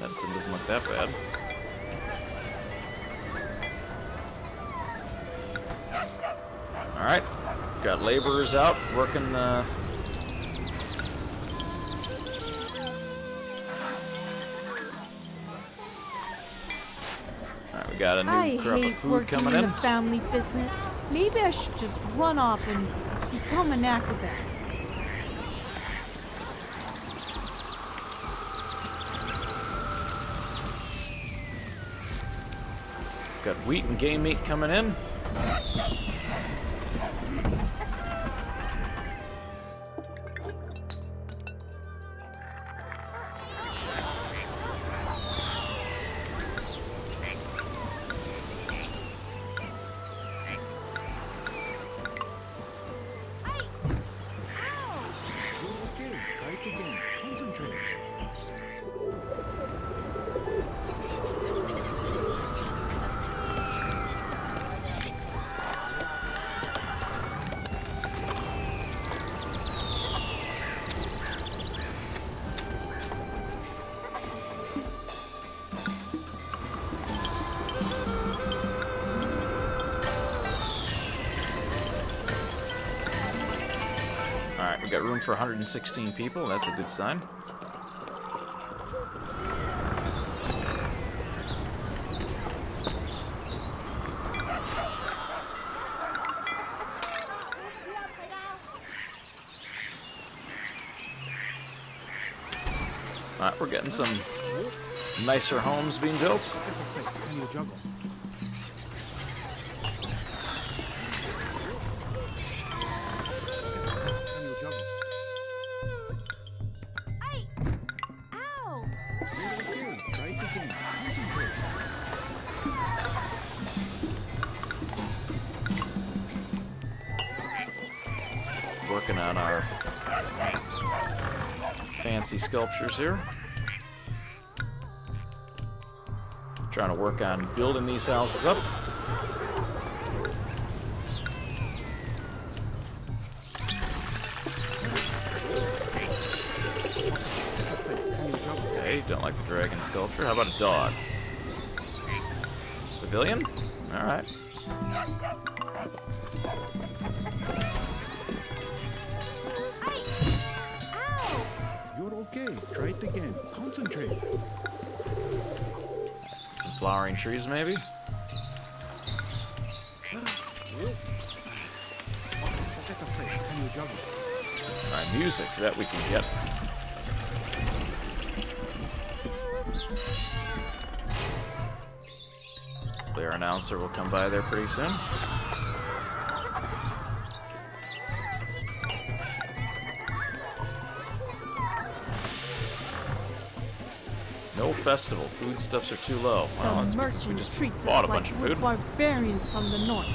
Speaker 1: Medicine doesn't look that bad. Alright, got laborers out working the... Alright, we got a
Speaker 6: I
Speaker 1: new crop of
Speaker 6: hate
Speaker 1: food
Speaker 6: working
Speaker 1: coming
Speaker 6: in
Speaker 1: in.
Speaker 6: the family business. Maybe I should just run off and become an acrobat.
Speaker 1: Got wheat and game meat coming in.
Speaker 8: Okay, try it again. Concentrate.
Speaker 1: Alright, we got room for 116 people. That's a good sign. Alright, we're getting some nicer homes being built.
Speaker 8: Can you juggle? Can you juggle?
Speaker 7: Ow!
Speaker 8: You're okay. Try it again. Concentrate.
Speaker 1: Working on our fancy sculptures here. Trying to work on building these houses up. Okay, don't like the dragon sculpture. How about a dog? Pavilion? Alright.
Speaker 8: You're okay. Try it again. Concentrate.
Speaker 1: Some flowering trees, maybe?
Speaker 8: Can you juggle?
Speaker 1: Alright, music that we can get. Their announcer will come by there pretty soon. No festival. Foodstuffs are too low. Well, that's
Speaker 6: The
Speaker 1: because we
Speaker 6: merchant
Speaker 1: just
Speaker 6: treats
Speaker 1: bought
Speaker 6: us
Speaker 1: a bunch
Speaker 6: like
Speaker 1: of food.
Speaker 6: barbarians from the north.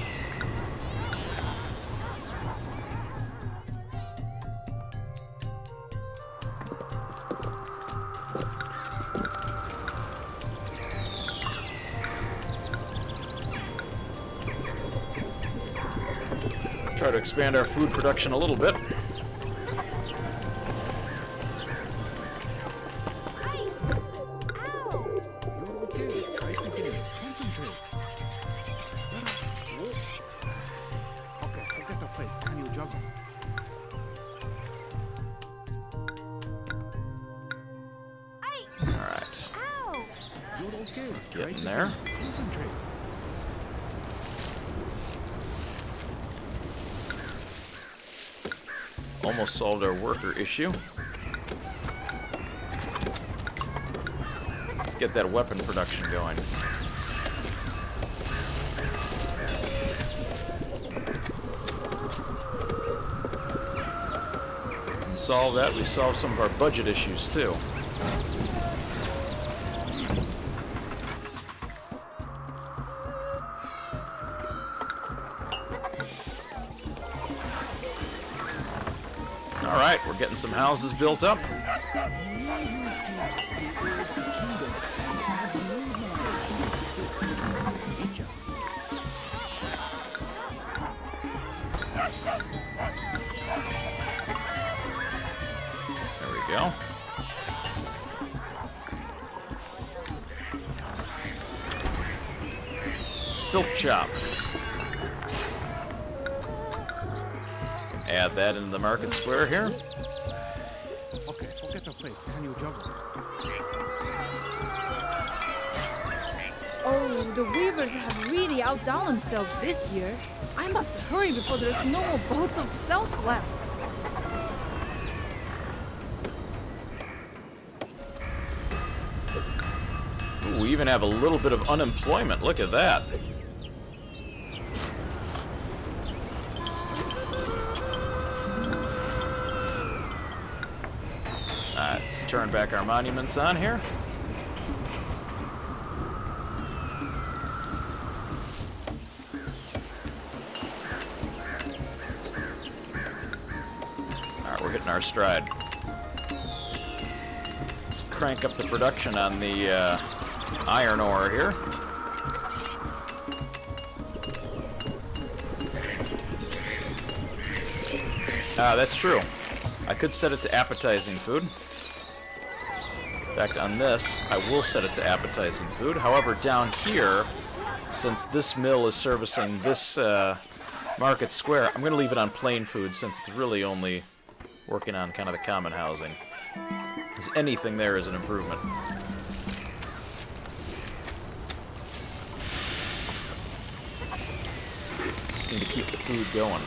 Speaker 1: Try to expand our food production a little bit.
Speaker 8: You're okay. Try it again. Concentrate. Okay, forget the plate. Can you juggle?
Speaker 1: Alright.
Speaker 7: Ow!
Speaker 8: You're okay. Try
Speaker 1: Getting
Speaker 8: it
Speaker 1: there.
Speaker 8: again. Concentrate.
Speaker 1: Almost solved our worker issue. Let's get that weapon production going. And solve that, we solve some of our budget issues too. Alright, we're getting some houses built up. There we go. Silk chop. Add that into the market square here.
Speaker 8: Okay, forget the plate. Can you juggle?
Speaker 6: Oh, the weavers have really outdone themselves this year. I must hurry before there's no more boats of silk left.
Speaker 1: Ooh, we even have a little bit of unemployment. Look at that. Let's turn back our monuments on here. Alright, we're hitting our stride. Let's crank up the production on the iron ore here. That's true. I could set it to appetizing food. In fact, on this, I will set it to appetizing food. However, down here, since this mill is servicing this market square, I'm going to leave it on plain food since it's really only working on kind of the common housing. Because anything there is an improvement. Just need to keep the food going.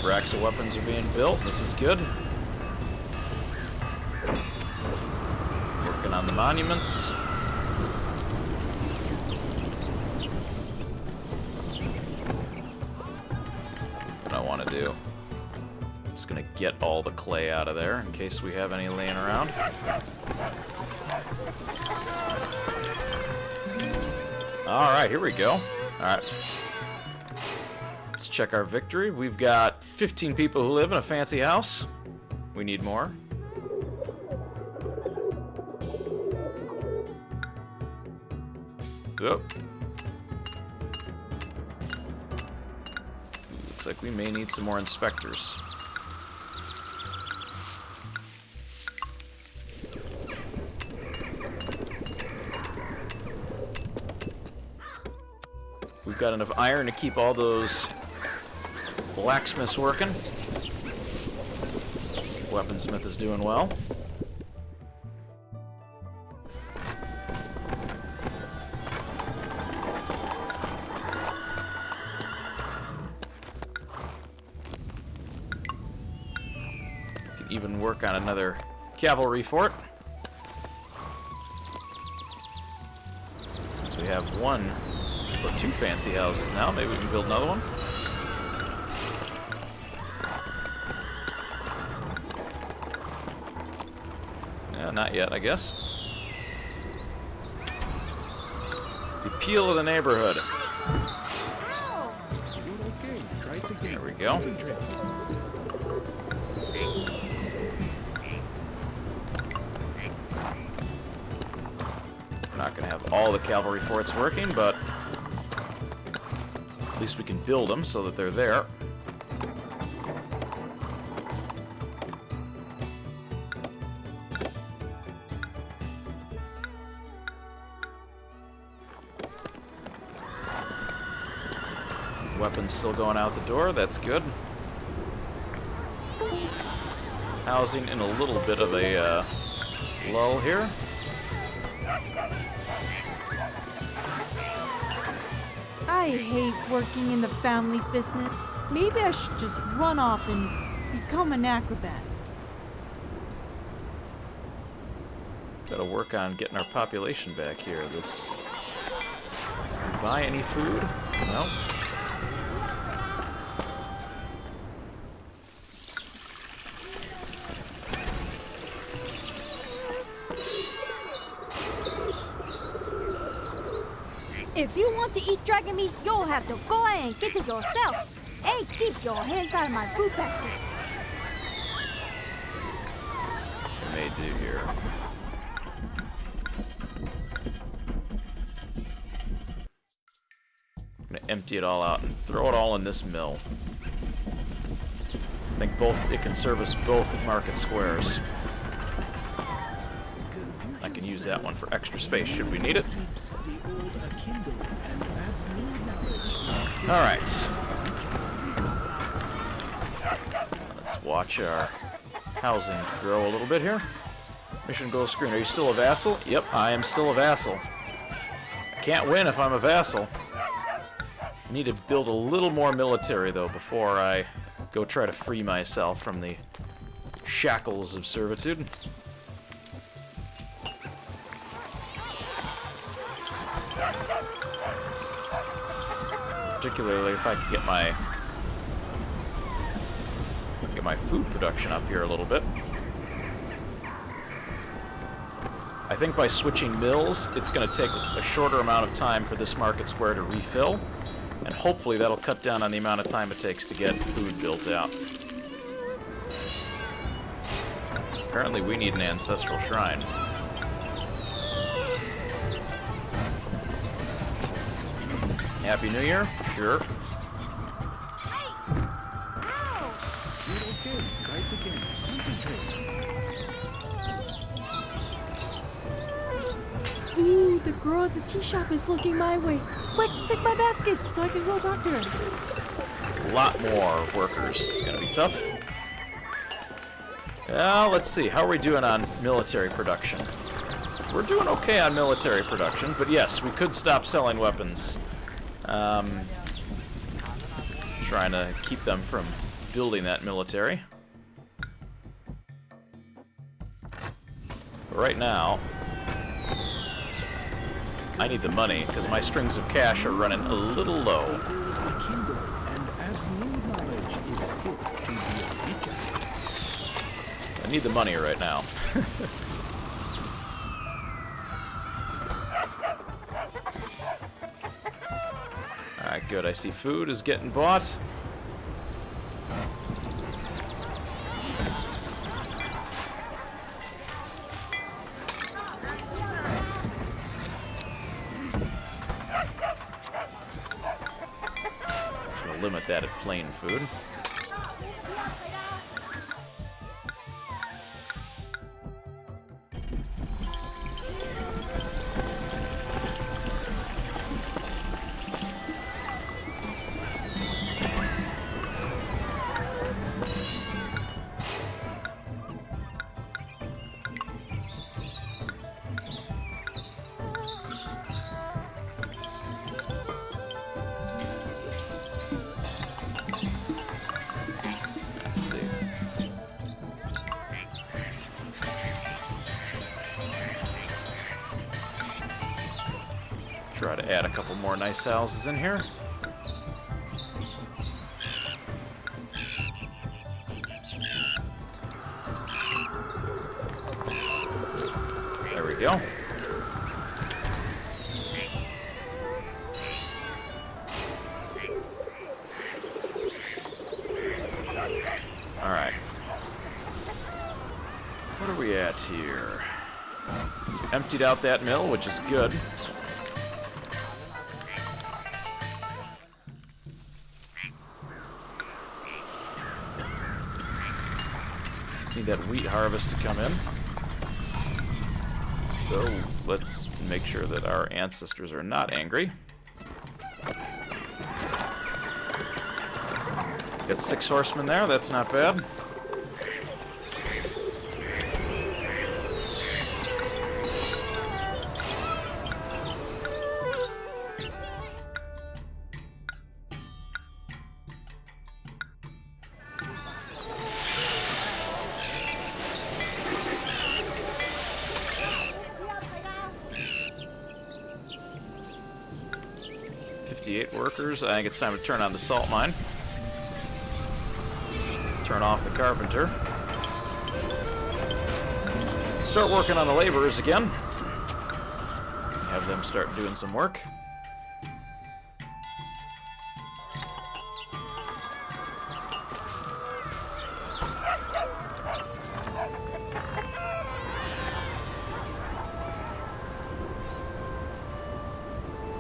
Speaker 1: Racks of weapons are being built. This is good. Working on the monuments. What I want to do. Just gonna get all the clay out of there in case we have any laying around. Alright, here we go. Alright. Let's check our victory. We've got 15 people who live in a fancy house. We need more. Oop. Looks like we may need some more inspectors. We've got enough iron to keep all those blacksmiths working. Weaponsmith is doing well. Can even work on another cavalry fort. Since we have one or two fancy houses now, maybe we can build another one. Yeah, not yet, I guess. The appeal of the neighborhood. There we go. We're not going to have all the cavalry forts working, but at least we can build them so that they're there. Weapons still going out the door, that's good. Housing in a little bit of a lull here.
Speaker 6: I hate working in the family business. Maybe I should just run off and become an acrobat.
Speaker 1: Gotta work on getting our population back here. This... Buy any food? No.
Speaker 7: If you want to eat dragon meat, you'll have to go ahead and get it yourself. And keep your hands out of my food basket.
Speaker 1: May do here. I'm gonna empty it all out and throw it all in this mill. I think it can service both market squares. I can use that one for extra space should we need it. Alright. Let's watch our housing grow a little bit here. Mission goal screen. Are you still a vassal? Yep, I am still a vassal. I can't win if I'm a vassal. Need to build a little more military, though, before I go try to free myself from the shackles of servitude. Particularly if I could get my food production up here a little bit. I think by switching mills, it's going to take a shorter amount of time for this market square to refill, and hopefully that'll cut down on the amount of time it takes to get food built out. Apparently we need an ancestral shrine. Happy New Year? Sure.
Speaker 6: Ooh, the girl at the tea shop is looking my way. Quick, take my basket so I can go talk to her.
Speaker 1: A lot more workers. It's gonna be tough. Let's see. How are we doing on military production? We're doing okay on military production, but yes, we could stop selling weapons. Trying to keep them from building that military. But right now, I need the money because my strings of cash are running a little low. I need the money right now. Alright, good. I see food is getting bought. Gonna limit that at plain food. Try to add a couple more nice houses in here. There we go. All right. What are we at here? Emptied out that mill, which is good. Need that wheat harvest to come in. So let's make sure that our ancestors are not angry. Got 6 horsemen there, that's not bad. Workers. I think it's time to turn on the salt mine. Turn off the carpenter. Start working on the laborers again. Have them start doing some work.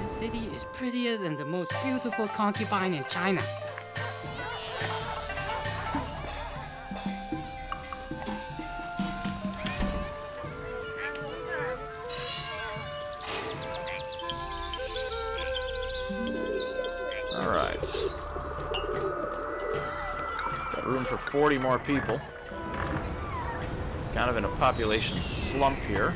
Speaker 2: The city is prettier than the most beautiful concubine in China.
Speaker 1: All right. Got room for 40 more people. Kind of in a population slump here.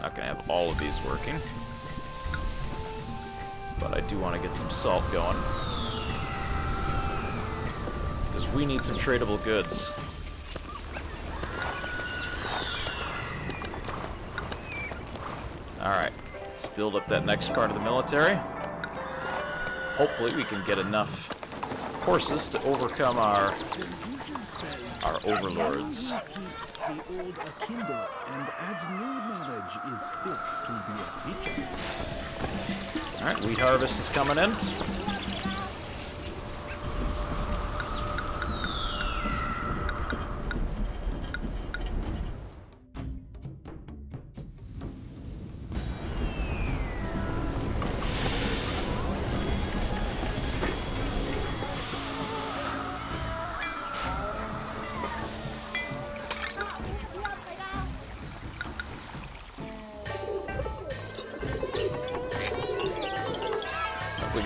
Speaker 1: Not gonna have all of these working, but I do want to get some salt going because we need some tradable goods. Alright, let's build up that next part of the military. Hopefully we can get enough horses to overcome our overlords.
Speaker 8: The old Akindo and adds new knowledge is fit to be a teacher.
Speaker 1: Alright, wheat harvest is coming in.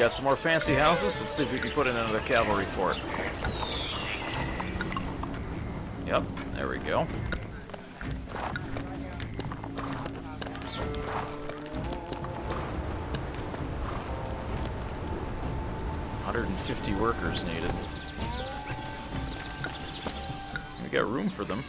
Speaker 1: got some more fancy houses. Let's see if we can put in another cavalry fort. Yep, there we go. $150 workers needed. We got room for them.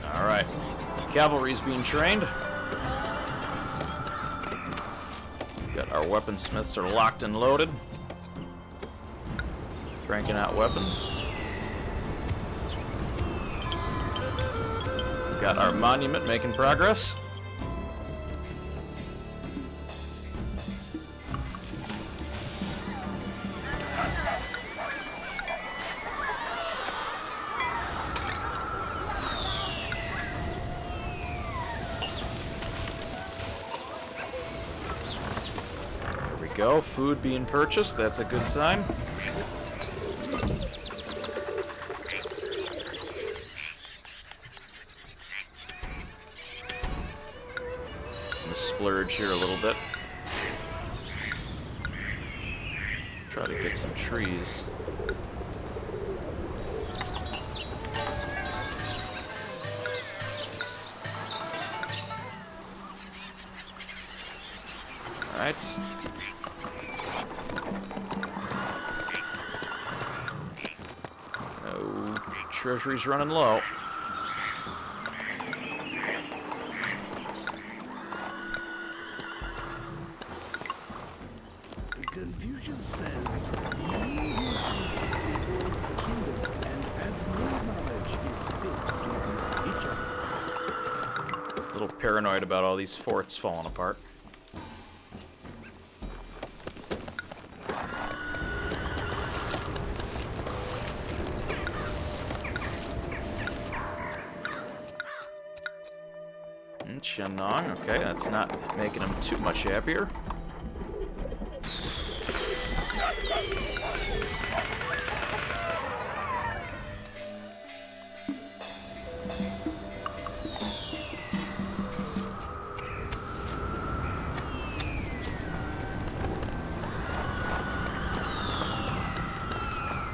Speaker 1: Alright. Cavalry's being trained. Got our weaponsmiths are locked and loaded. Cranking out weapons. Got our monument making progress. Go. Food being purchased. That's a good sign. Gonna splurge here a little bit. Try to get some trees. All right. Treasury's running low.
Speaker 8: Confucius says, "He who seeks the kingdom and has no knowledge is fit to be a teacher."
Speaker 1: A little paranoid about all these forts falling apart. Shenong, okay, that's not making him too much happier.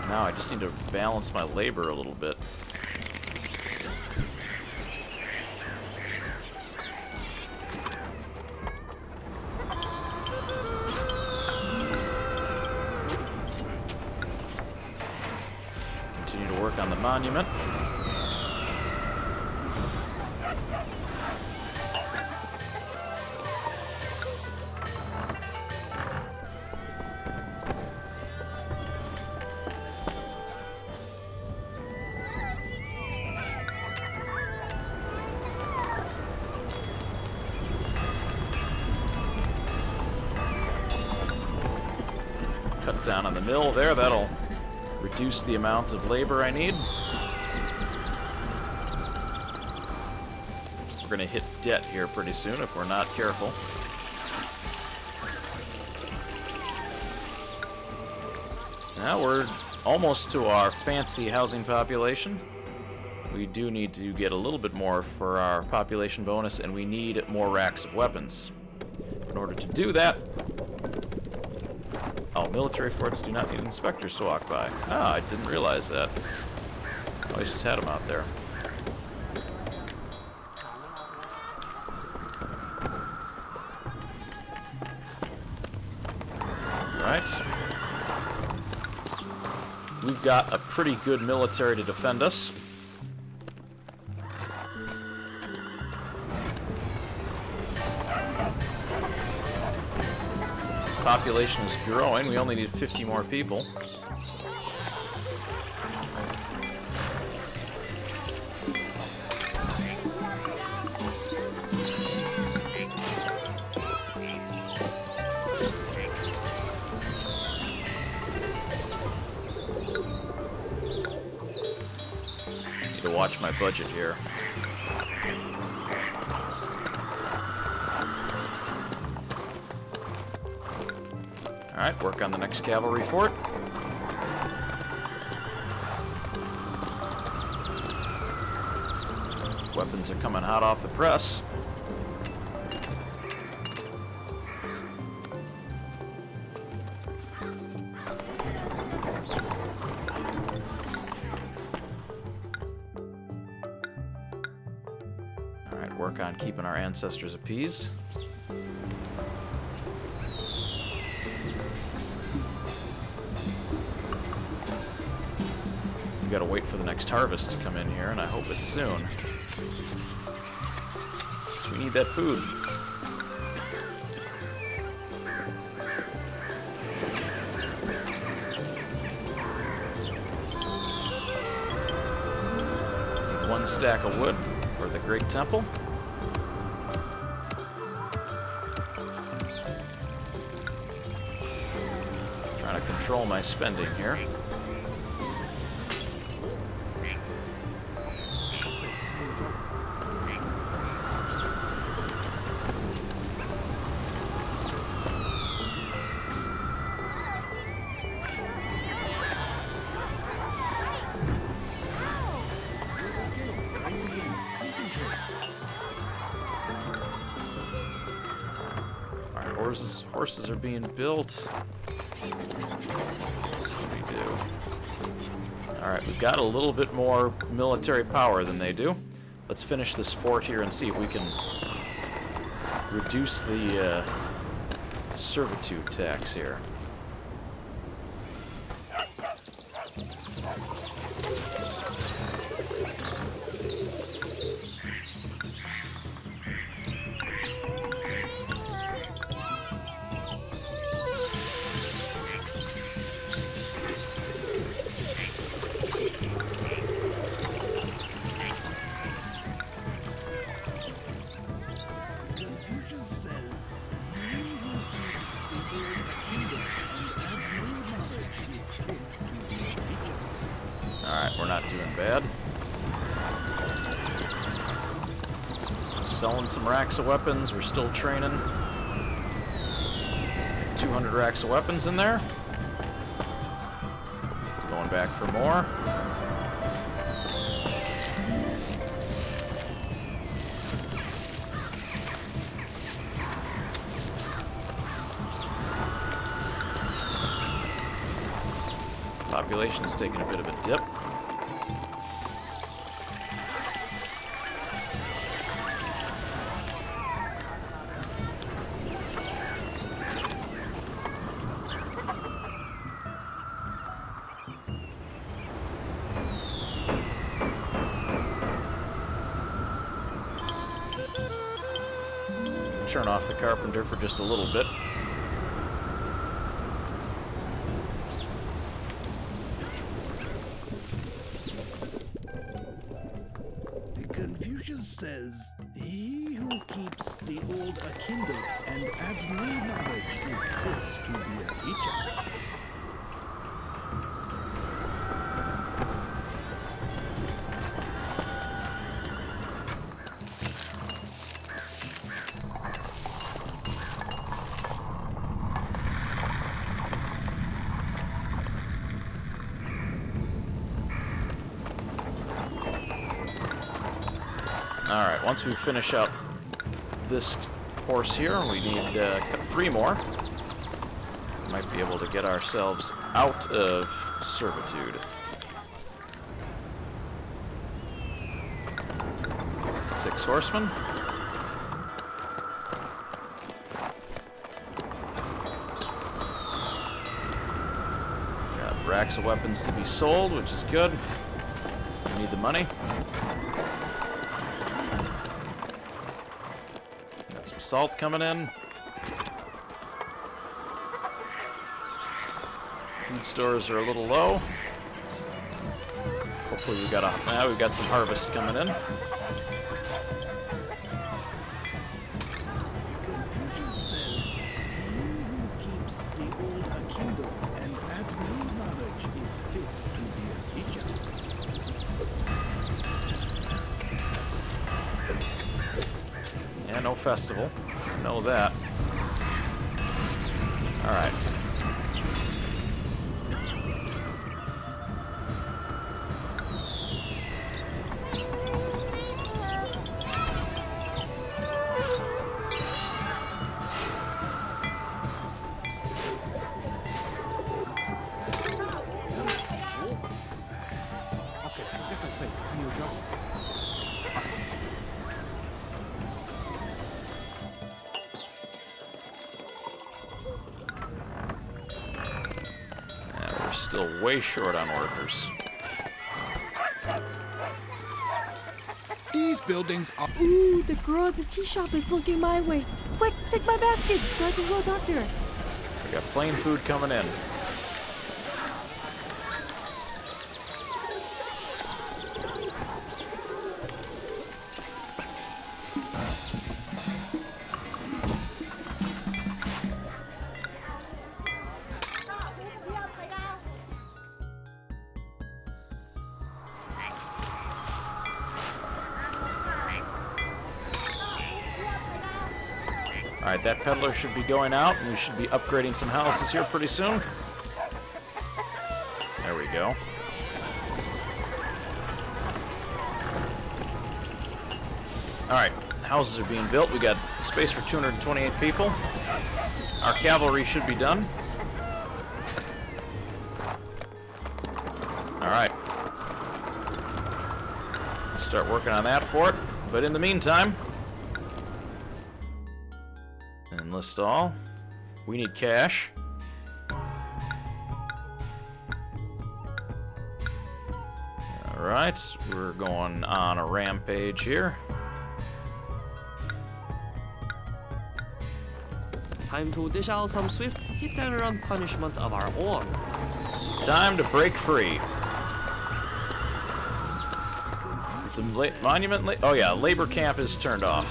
Speaker 1: Now I just need to balance my labor a little bit. On the monument. Cut down on the mill there, that'll reduce the amount of labor I need. We're gonna hit debt here pretty soon if we're not careful. Now we're almost to our fancy housing population. We do need to get a little bit more for our population bonus, and we need more racks of weapons. In order to do that, military forts do not need inspectors to walk by. Ah, I didn't realize that. I always just had them out there. Alright. We've got a pretty good military to defend us. Population is growing. We only need 50 more people. watch my budget here. Alright, work on the next cavalry fort. Weapons are coming hot off the press. Alright, work on keeping our ancestors appeased. We gotta wait for the next harvest to come in here, and I hope it's soon. So we need that food. Need 1 stack of wood for the Great Temple. Trying to control my spending here. Horses are being built. What do we do? Alright, we've got a little bit more military power than they do. Let's finish this fort here and see if we can reduce the servitude tax here. Alright, we're not doing bad. Selling some racks of weapons, we're still training. 200 racks of weapons in there. Going back for more. Population is taking a bit of a dip. Turn off the carpenter for just a little bit.
Speaker 8: Confucius says, he who keeps the old akindled and adds new knowledge is fit to be a teacher.
Speaker 1: Alright, once we finish up this horse here, we need 3 more. Might be able to get ourselves out of servitude. 6 horsemen. Got racks of weapons to be sold, which is good. We need the money. Salt coming in. Food stores are a little low. Hopefully we've got some harvest coming in.
Speaker 8: Confucius says, he who keeps the old akindled and adds new knowledge is fit to be a teacher.
Speaker 1: Yeah, no festival. Know that. Alright. Still way short on workers.
Speaker 8: These buildings are...
Speaker 6: Ooh, the girl at the tea shop is looking my way. Quick, take my basket so I can go talk to her.
Speaker 1: We got plain food coming in. Alright, that peddler should be going out, and we should be upgrading some houses here pretty soon. There we go. Alright, houses are being built. We got space for 228 people. Our cavalry should be done. Alright. Start working on that fort. But in the meantime... Enlist all. We need cash. Alright, we're going on a rampage here.
Speaker 10: Time to dish out some swift hit-and-run punishment of our own.
Speaker 1: It's time to break free. Some monument... oh yeah, labor camp is turned off.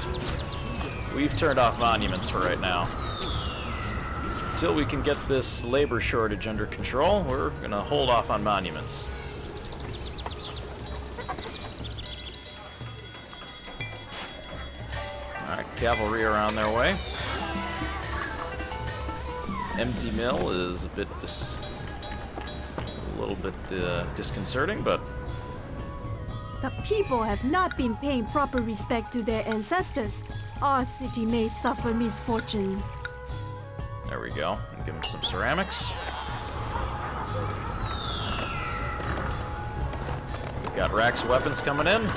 Speaker 1: We've turned off monuments for right now. Until we can get this labor shortage under control, we're gonna hold off on monuments. Alright, cavalry are on their way. Empty mill is a bit disconcerting, but
Speaker 6: The people have not been paying proper respect to their ancestors. Our city may suffer misfortune.
Speaker 1: there we go. Give them some ceramics. Got racks of weapons coming in.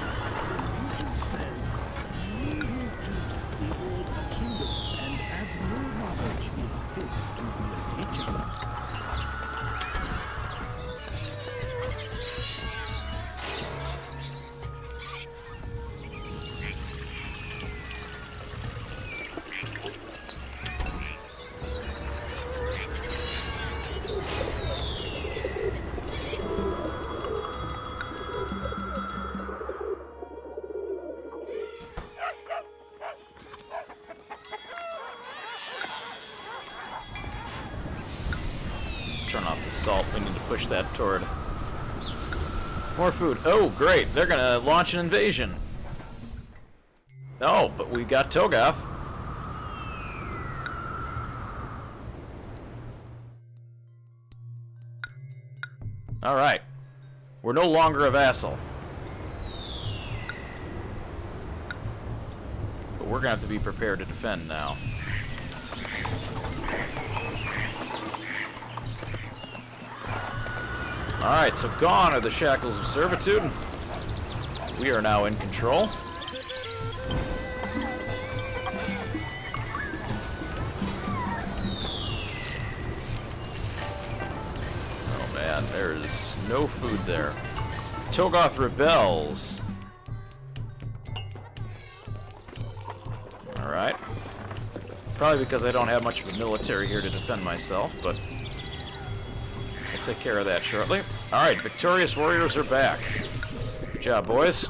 Speaker 1: Turn off the salt. We need to push that toward more food. Oh, great. They're going to launch an invasion. Oh, but we got Togoth. All right. We're no longer a vassal. But we're going to have to be prepared to defend now. Alright, so gone are the shackles of servitude. We are now in control. Oh man, there's no food there. Togoth rebels. Alright. Probably because I don't have much of a military here to defend myself, but I'll take care of that shortly. Alright, victorious warriors are back. Good job, boys.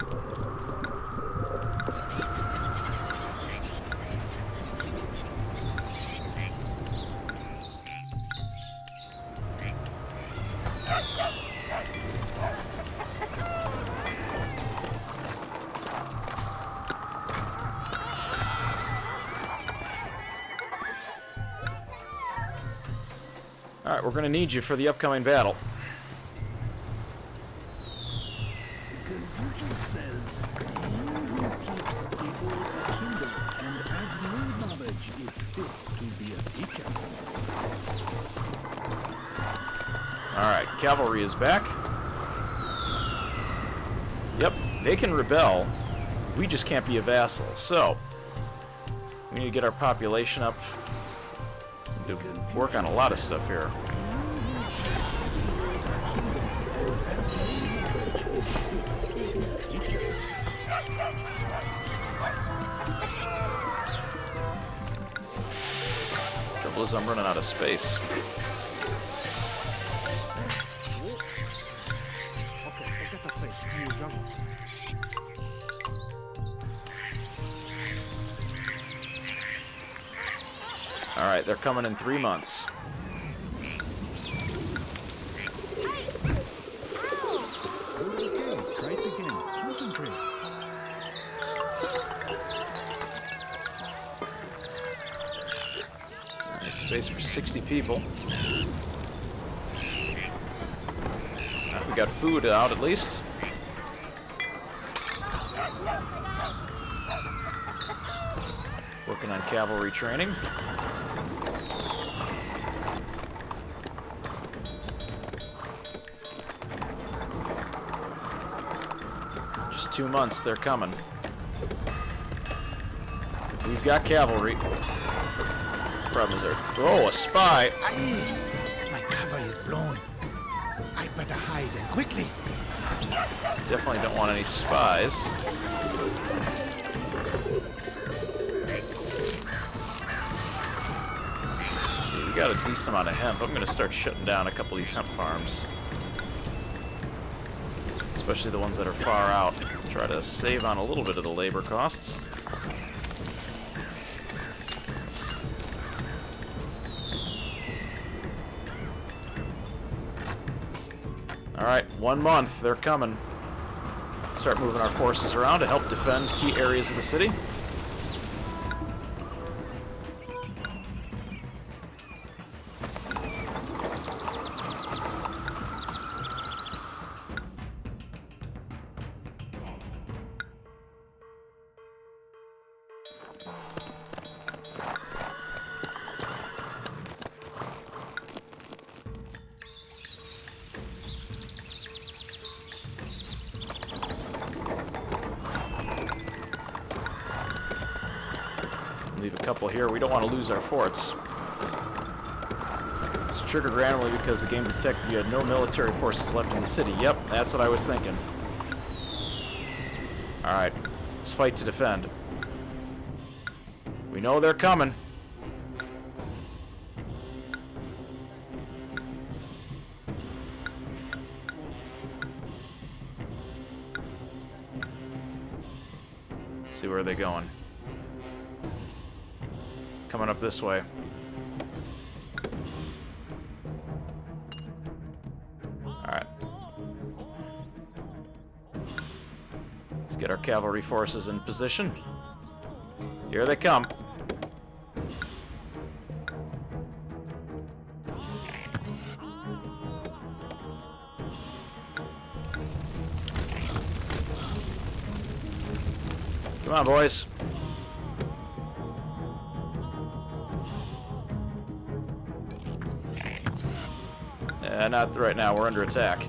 Speaker 1: Alright, we're gonna need you for the upcoming battle.
Speaker 8: Confucius says, he who keeps the old kingdom and adds new knowledge is fit to be a teacher.
Speaker 1: Alright, cavalry is back. Yep, they can rebel. We just can't be a vassal. So, we need to get our population up. We need to work on a lot of stuff here. Trouble is, I'm running out of space.
Speaker 3: Okay, forget the place. In the jungle.
Speaker 1: Alright, they're coming in 3 months.
Speaker 8: Okay, try it again. Concentrate.
Speaker 1: Alright, space for 60 people. Alright, we got food out at least. Working on cavalry training. Just 2 months, they're coming. We've got cavalry. Problem is there. Oh, a spy!
Speaker 3: My cover is blown. I better hide and quickly.
Speaker 1: Definitely don't want any spies. See, we got a decent amount of hemp. I'm going to start shutting down a couple of these hemp farms. Especially the ones that are far out. Try to save on a little bit of the labor costs. Alright, 1 month. They're coming. Start moving our forces around to help defend key areas of the city. Leave a couple here. We don't want to lose our forts. It's triggered randomly because the game detected you had no military forces left in the city. Yep, that's what I was thinking. Alright, let's fight to defend. We know they're coming. Let's see where they're going. Coming up this way. Alright. Let's get our cavalry forces in position. Here they come. Come on, boys. Not right now. We're under attack.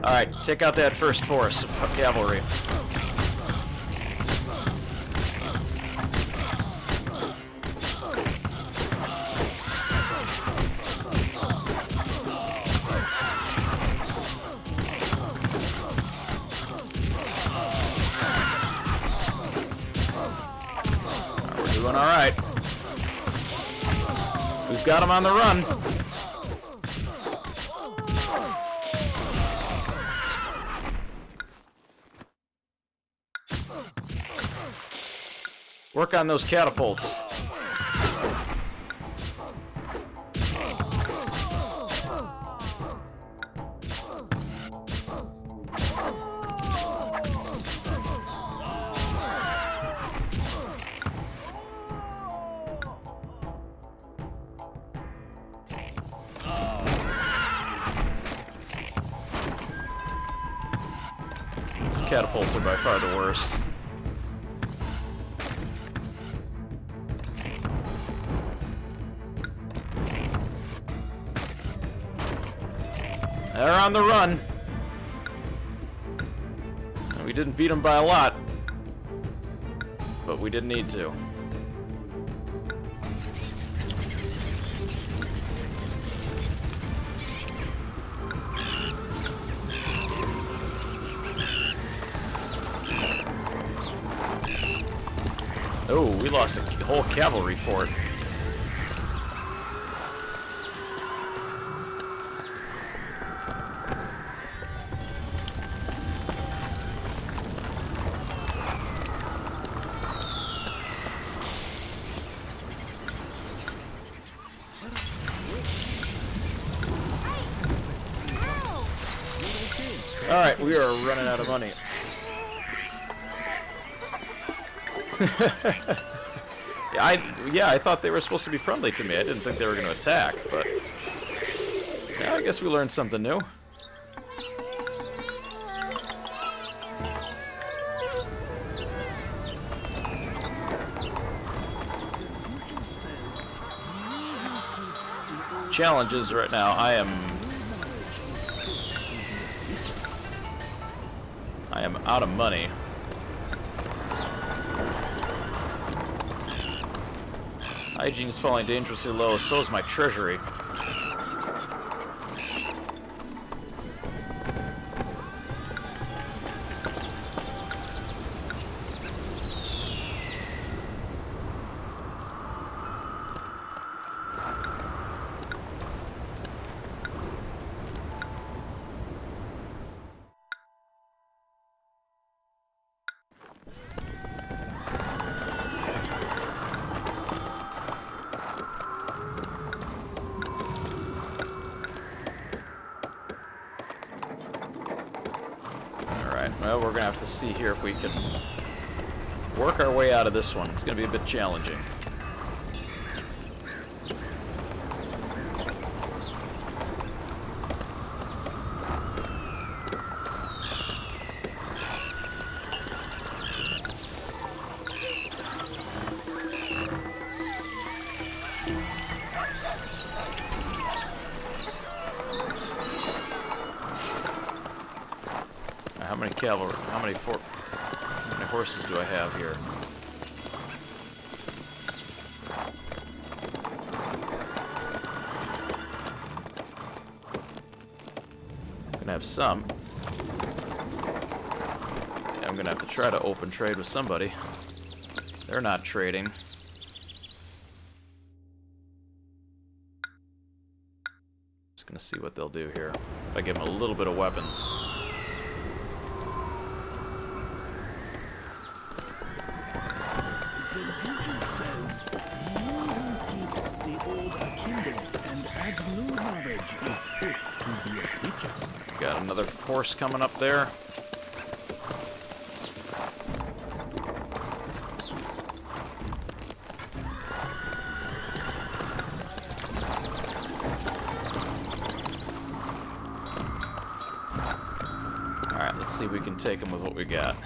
Speaker 1: Alright, take out that first force of cavalry. We're doing alright. We've got them on the run. Work on those catapults. catapults are by far the worst. They're on the run. And we didn't beat them by a lot, but we didn't need to. Oh, we lost a whole cavalry fort. Alright, we are running out of money. I thought they were supposed to be friendly to me. I didn't think they were going to attack, but yeah, I guess we learned something new. Challenges right now. I am out of money. Hygiene is falling dangerously low, so is my treasury. Well, we're gonna have to see here if we can work our way out of this one. It's gonna be a bit challenging. How many cavalry? How many horses do I have here? I'm gonna have some. Yeah, I'm gonna have to try to open trade with somebody. They're not trading. Just gonna see what they'll do here. If I give them a little bit of weapons. Got another force coming up there. Alright, let's see if we can take them with what we got.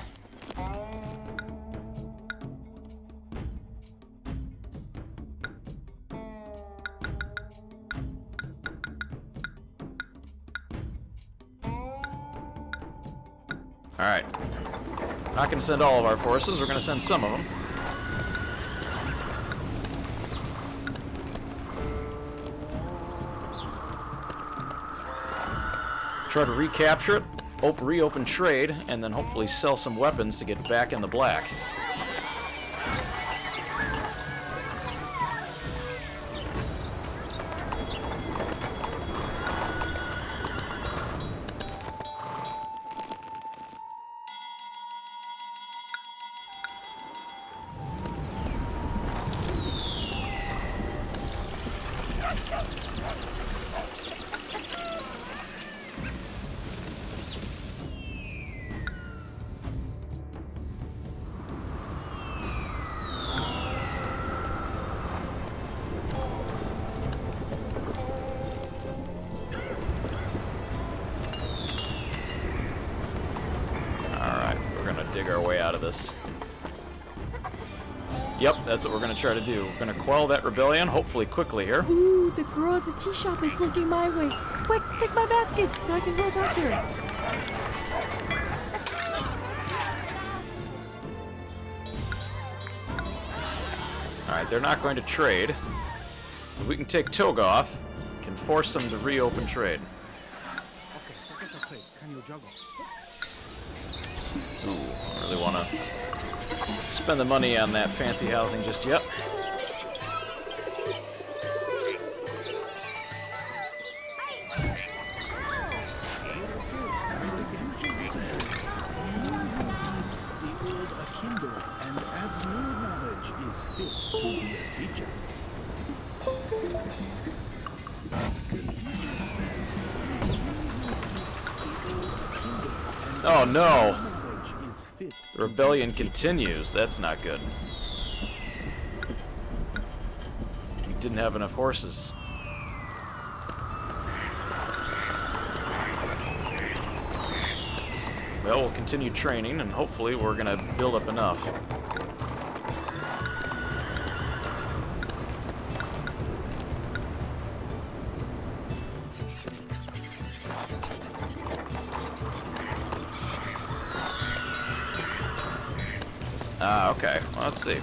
Speaker 1: Alright. Not going to send all of our forces, we're going to send some of them. Try to recapture it, reopen trade, and then hopefully sell some weapons to get back in the black. out of this. Yep, that's what we're going to try to do. We're going to quell that rebellion, hopefully quickly here.
Speaker 6: Ooh, the girl at the tea shop is looking my way. Quick, take my basket so I can go talk to her.
Speaker 1: Alright, they're not going to trade. If we can take Togoth, we can force them to reopen trade. Ooh, I don't really want to spend the money on that fancy housing just yet. Oh no! The rebellion continues. That's not good. We didn't have enough horses. Well, we'll continue training, and hopefully we're going to build up enough. Okay. Well, let's see.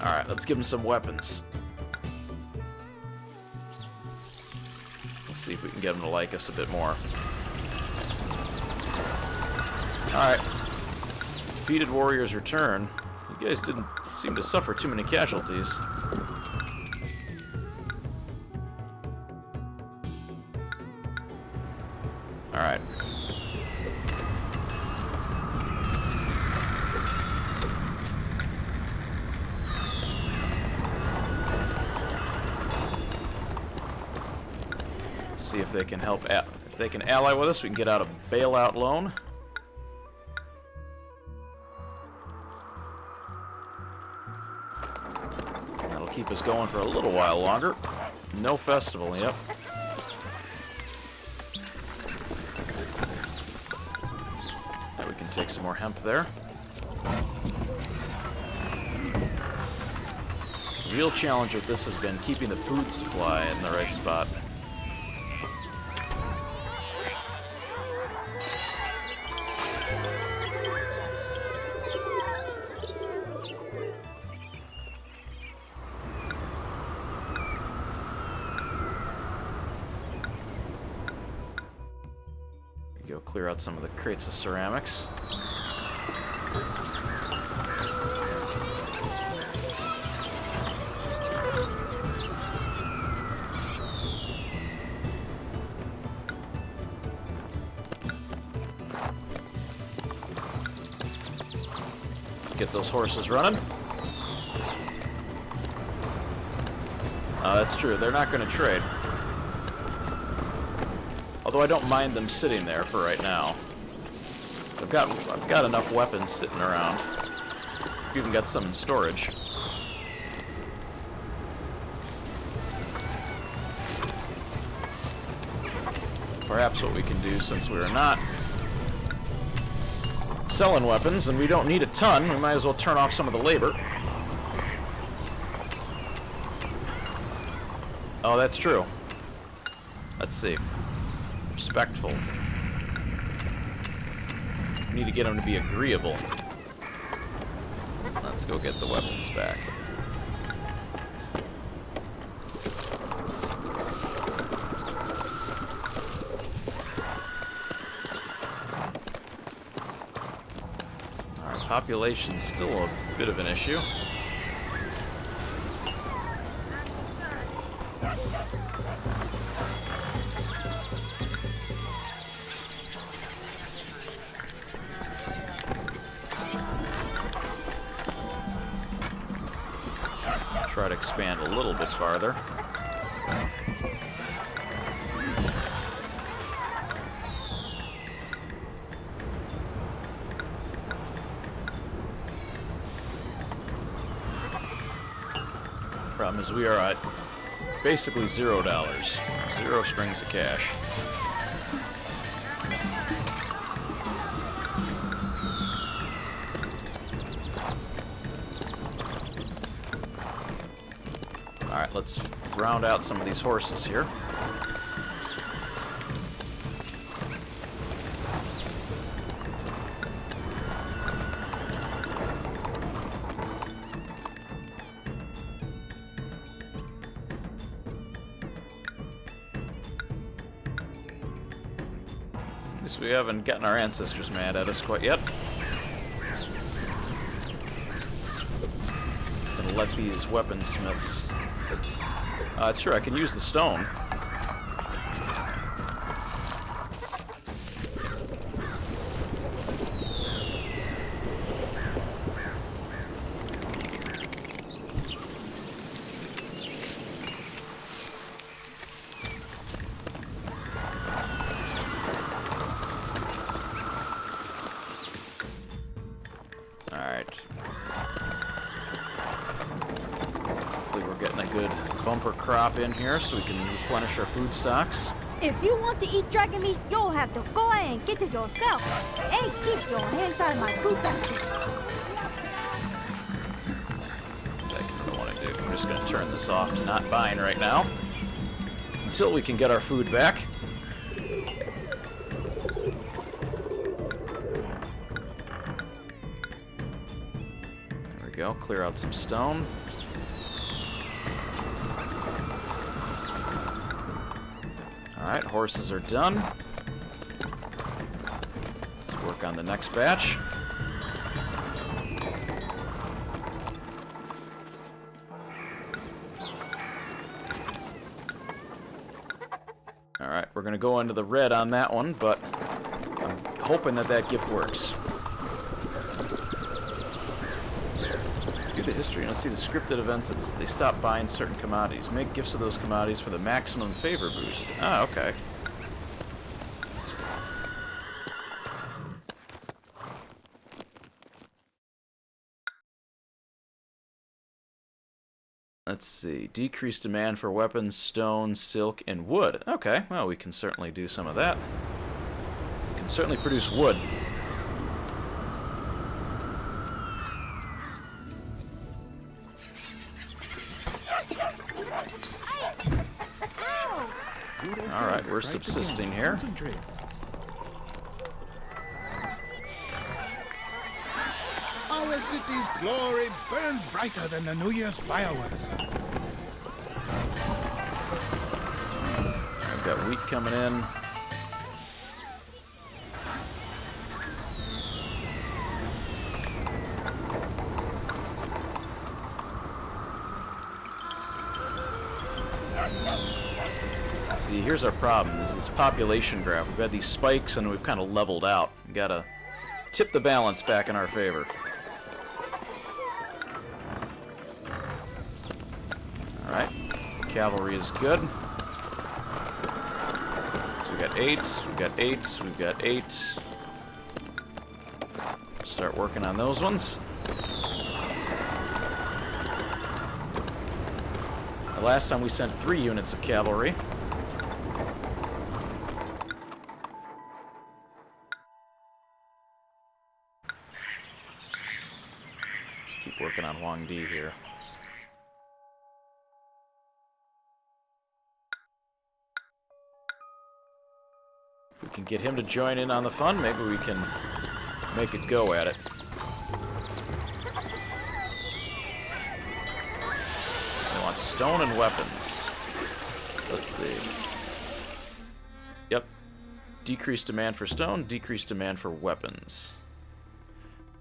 Speaker 1: Alright, let's give him some weapons. Let's see if we can get him to like us a bit more. Alright. Defeated warriors return. You guys didn't seem to suffer too many casualties. Alright. See if they can help. If they can ally with us, we can get out a bailout loan. That'll keep us going for a little while longer. No festival, yep. Now we can take some more hemp there. The real challenge with this has been keeping the food supply in the right spot. Go clear out some of the crates of ceramics. Let's get those horses running. That's true, they're not going to trade. Although I don't mind them sitting there for right now. I've got enough weapons sitting around. I've even got some in storage. Perhaps what we can do, since we are not selling weapons and we don't need a ton, we might as well turn off some of the labor. Oh, that's true. Let's see. Respectful. We need to get them to be agreeable. Let's go get the weapons back. Our population's still a bit of an issue. Try to expand a little bit farther. Problem is we are at basically $0. 0 strings of cash. Alright, let's round out some of these horses here. At least we haven't gotten our ancestors mad at us quite yet. Gonna let these weaponsmiths... it's true, I can use the stone. Alright. Hopefully we're getting a good bumper crop in here so we can replenish our food stocks.
Speaker 7: If you want to eat dragon meat, you'll have to go ahead and get it yourself. And keep your hands out of my food basket.
Speaker 1: I don't want to do. I'm just going to turn this off to not buying right now. Until we can get our food back. There we go. Clear out some stone. Alright, horses are done. Let's work on the next batch. Alright, we're going to go into the red on that one, but I'm hoping that that gift works. View the history, and you'll see the scripted events that they stop buying certain commodities. Make gifts of those commodities for the maximum favor boost. Ah, okay. Let's see. Decreased demand for weapons, stone, silk, and wood. Okay, well, we can certainly do some of that. We can certainly produce wood. Alright, we're subsisting here.
Speaker 8: Our city's glory burns brighter than the New Year's fireworks.
Speaker 1: I've got wheat coming in. See, here's our problem, is this population graph. We've had these spikes and we've kind of leveled out. We gotta tip the balance back in our favor. Alright, cavalry is good. So we got 8, we've got 8, we've got 8. Start working on those ones. The last time we sent 3 units of cavalry. Let's keep working on Huangdi here. If we can get him to join in on the fun, maybe we can make a go at it. They want stone and weapons. Let's see. Yep. Decreased demand for stone, decreased demand for weapons.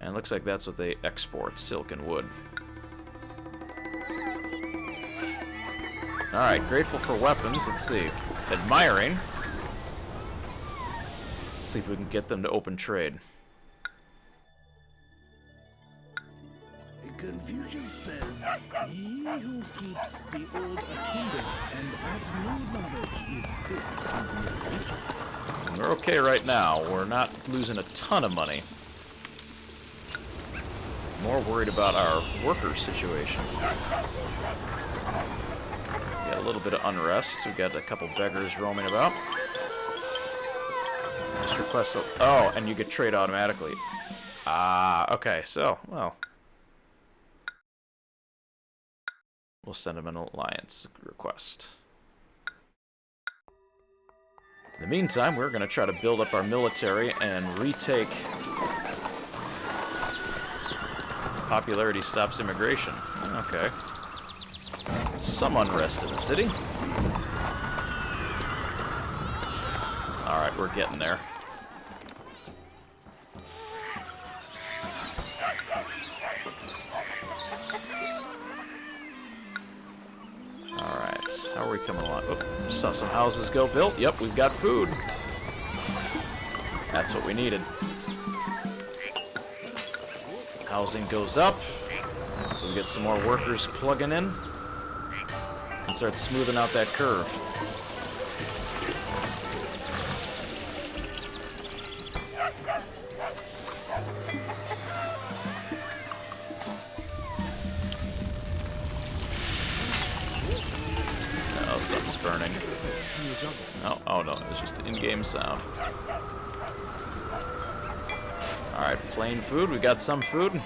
Speaker 1: And it looks like that's what they export, silk and wood. Alright, grateful for weapons. Let's see. Admiring. Let's see if we can get them to open trade.
Speaker 8: Confucius says, he who keeps the old akimbo and adds new knowledge is fit to be a bishop.
Speaker 1: We're okay right now. We're not losing a ton of money. More worried about our worker situation. Got a little bit of unrest. We've got a couple beggars roaming about. Just request... Oh, and you get trade automatically. Ah, okay, so, well... We'll send him an alliance request. In the meantime, we're going to try to build up our military and retake... Popularity stops immigration. Okay. Some unrest in the city. Alright, we're getting there. Alright, how are we coming along? Oh, saw some houses go built. Yep, we've got food. That's what we needed. Housing goes up. We'll get some more workers plugging in. And start smoothing out that curve. Oh, something's burning. Oh no, it was just an in-game sound. Alright, plain food. We got some food.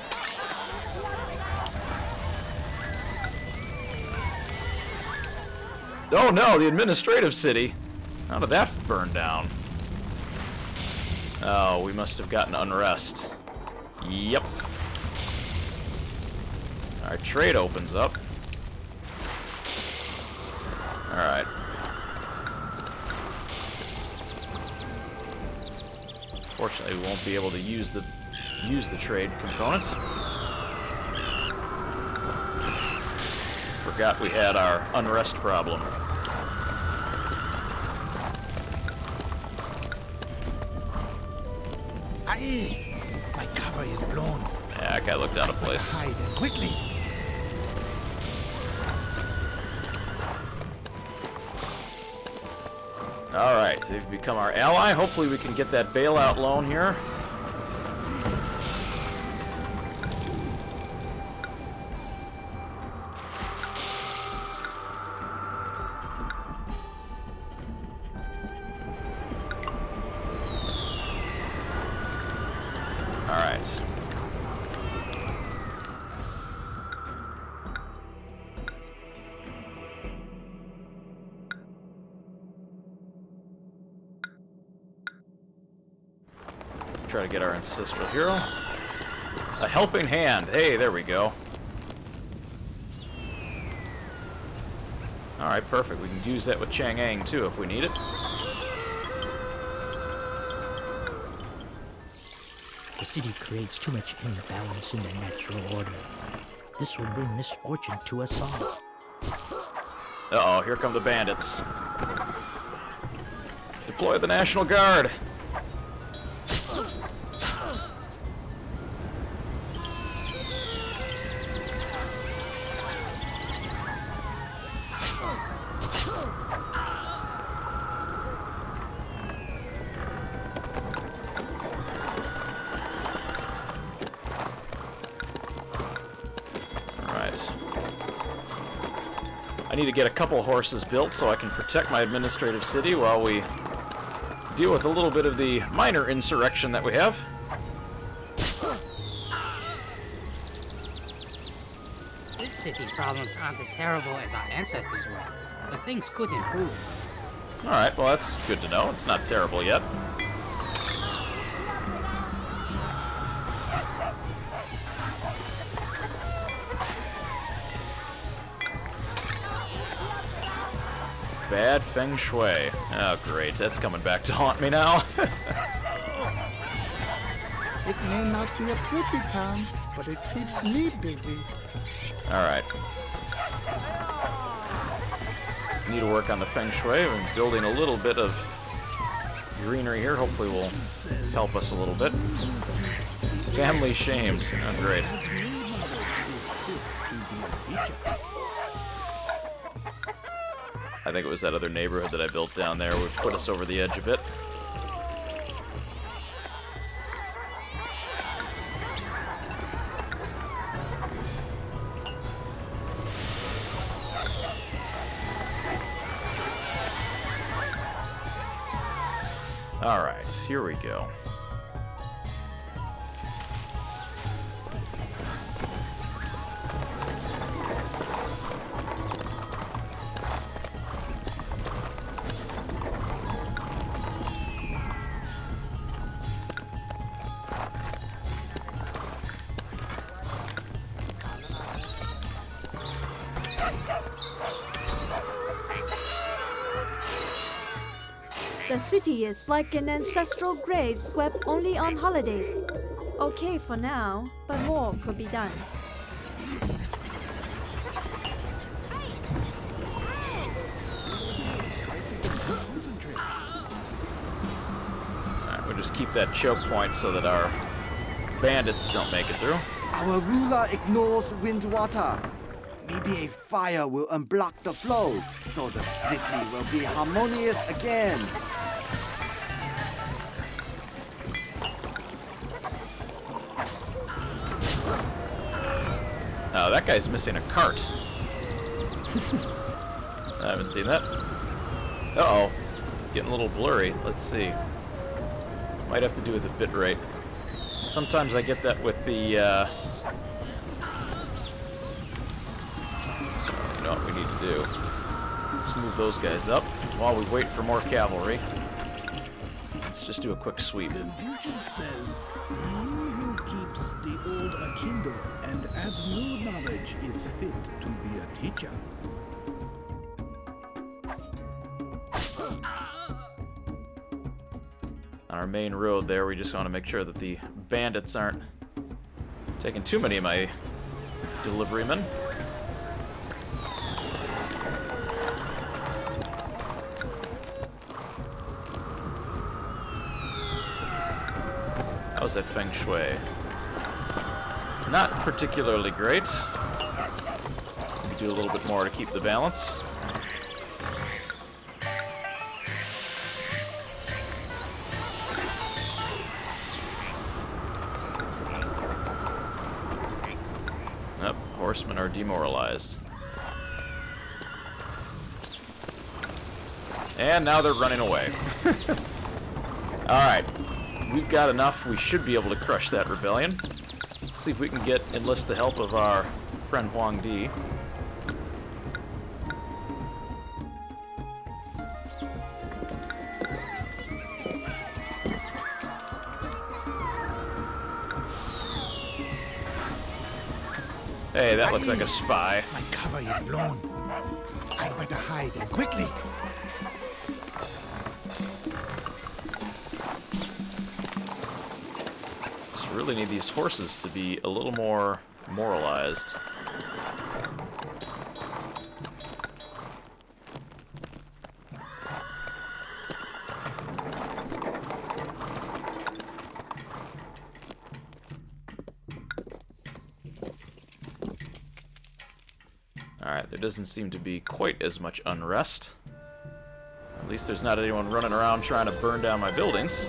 Speaker 1: Oh no, the administrative city. How did that burn down? Oh, we must have gotten unrest. Yep. Our trade opens up. Alright. Fortunately, we won't be able to use the trade components. Forgot we had our unrest problem.
Speaker 4: Aye! My cover is blown.
Speaker 1: Yeah, that guy looked out of place.
Speaker 4: Hide quickly.
Speaker 1: Alright, they've become our ally. Hopefully we can get that bailout loan here. Alright. Try to get our ancestral hero. A helping hand. Hey, there we go. Alright, perfect. We can use that with Chang'an too if we need it.
Speaker 4: The city creates too much imbalance in the natural order. This will bring misfortune to us all.
Speaker 1: Uh-oh, here come the bandits. Deploy the National Guard. I need to get a couple horses built so I can protect my administrative city while we deal with a little bit of the minor insurrection that we have.
Speaker 2: This city's problems aren't as terrible as our ancestors were, but things could improve.
Speaker 1: Alright, well that's good to know. It's not terrible yet. Bad feng shui. Oh, great. That's coming back to haunt me now.
Speaker 3: It may not be a pretty town, but it keeps me busy.
Speaker 1: Alright. Need to work on the feng shui. I'm building a little bit of greenery here. Hopefully will help us a little bit. Family shamed. Oh, great. I think it was that other neighborhood that I built down there would put us over the edge a bit. Alright, here we go.
Speaker 7: The city is like an ancestral grave swept only on holidays. Okay for now, but more could be done.
Speaker 1: Alright, we'll just keep that choke point so that our bandits don't make it through.
Speaker 5: Our ruler ignores wind water. Maybe a fire will unblock the flow, so the city will be harmonious again.
Speaker 1: Oh, that guy's missing a cart. I haven't seen that. Uh-oh. Getting a little blurry. Let's see. Might have to do with the bit rate. Sometimes I get that with the, You know what we need to do? Let's move those guys up while we wait for more cavalry. Let's just do a quick sweep.
Speaker 8: Confucius says, he who keeps the old akimbo and adds new knowledge is fit to be a teacher.
Speaker 1: On our main road there, we just want to make sure that the bandits aren't taking too many of my deliverymen. How's that feng shui? Not particularly great. We could do a little bit more to keep the balance. Yep, horsemen are demoralized. And now they're running away. Alright. We've got enough. We should be able to crush that rebellion. Let's see if we can enlist the help of our friend Huang Di. Hey, that looks like a spy.
Speaker 8: My cover is blown. I'd better hide quickly.
Speaker 1: Really need these horses to be a little more moralized. Alright, there doesn't seem to be quite as much unrest. At least there's not anyone running around trying to burn down my buildings.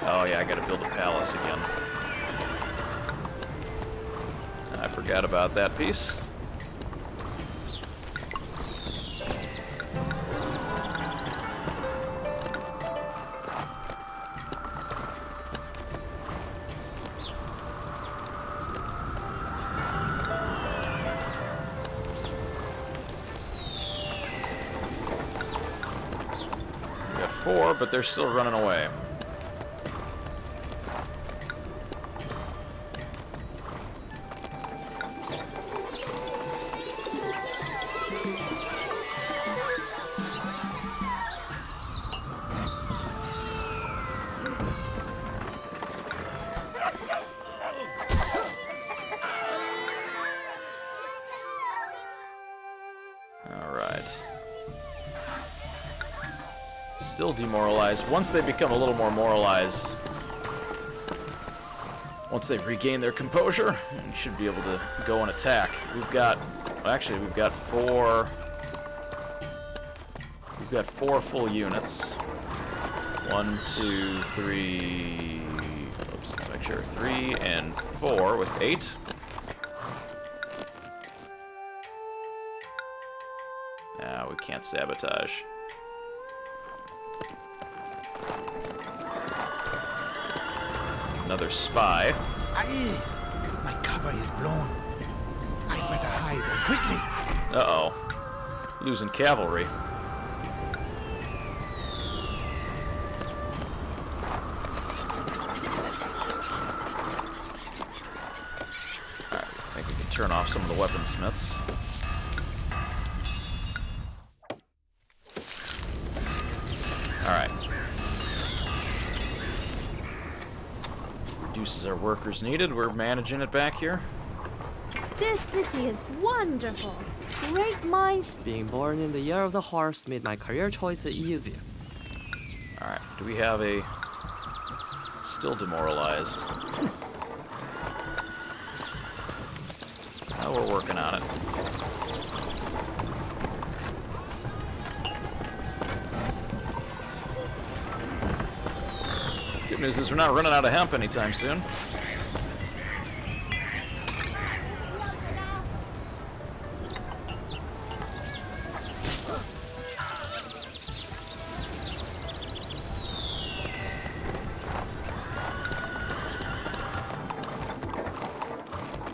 Speaker 1: Oh yeah, I gotta build a palace again. I forgot about that piece. We got 4, but they're still running away. Still demoralized. Once they become a little more moralized, once they regain their composure, we should be able to go and attack. We've got, actually, we've got four full units. 1, 2, 3. Oops, let's make sure. 3 and 4 with 8. Ah, we can't sabotage. Another spy.
Speaker 8: Aye, my cover is blown. I'd better hide quickly.
Speaker 1: Uh-oh. Losing cavalry. Alright, I think we can turn off some of the weaponsmiths. Reduces our workers needed. We're managing it back here.
Speaker 7: This city is wonderful. Great minds.
Speaker 10: Being born in the year of the horse made my career choice easier.
Speaker 1: Alright, do we have a... Still demoralized. Oh, we're working on it. Good news is we're not running out of hemp anytime soon.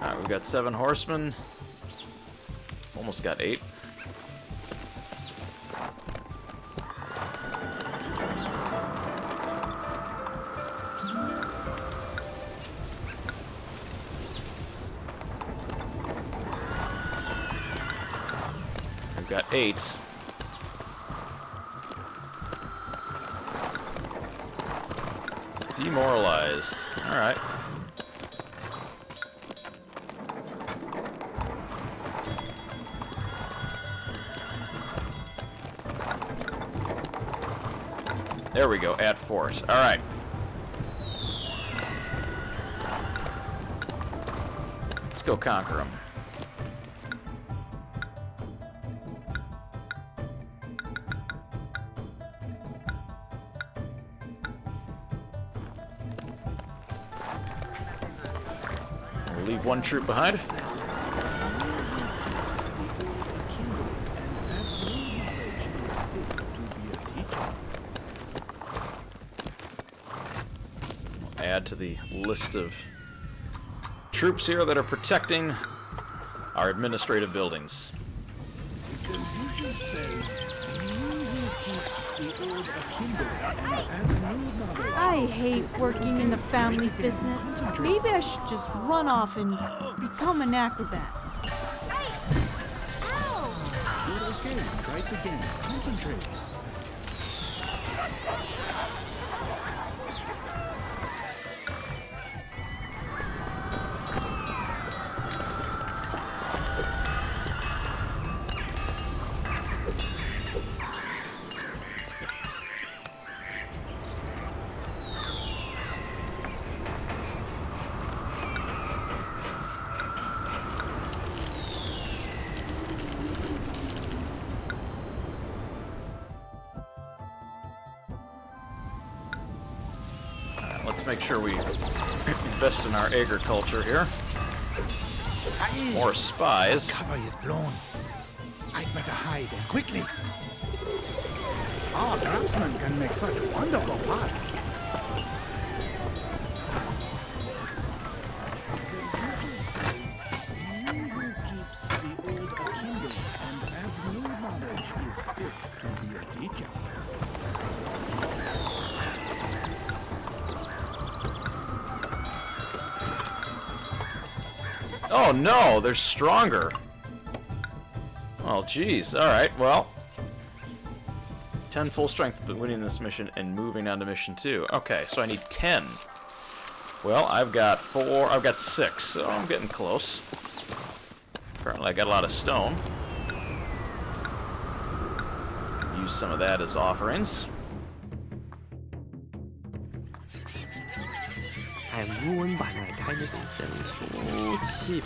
Speaker 1: Alright, we've got 7 horsemen. Almost got 8. We've got 8. Demoralized. Alright. There we go, add force. Alright. Let's go conquer them. We'll leave 1 troop behind. Add to the list of troops here that are protecting our administrative buildings.
Speaker 8: Confucius says, "He who keeps the old akimbo and adds new knowledge."
Speaker 6: I hate working in the family business. Maybe I should just run off and become an acrobat.
Speaker 8: You're okay. Try it again. Concentrate.
Speaker 1: Let's make sure we invest in our agriculture here. More spies.
Speaker 8: Cover is blown. I'd better hide and quickly. Our craftsmen can make such wonderful parts. He who keeps the old akimbo and adds new knowledge is fit to be a teacher.
Speaker 1: Oh no, they're stronger. Oh geez, alright, well. 10 full strength winning this mission and moving on to mission 2. Okay, so I need 10. Well, I've got 6, so I'm getting close. Apparently I got a lot of stone. Use some of that as offerings.
Speaker 10: I am ruined by my kindness and selling so cheap.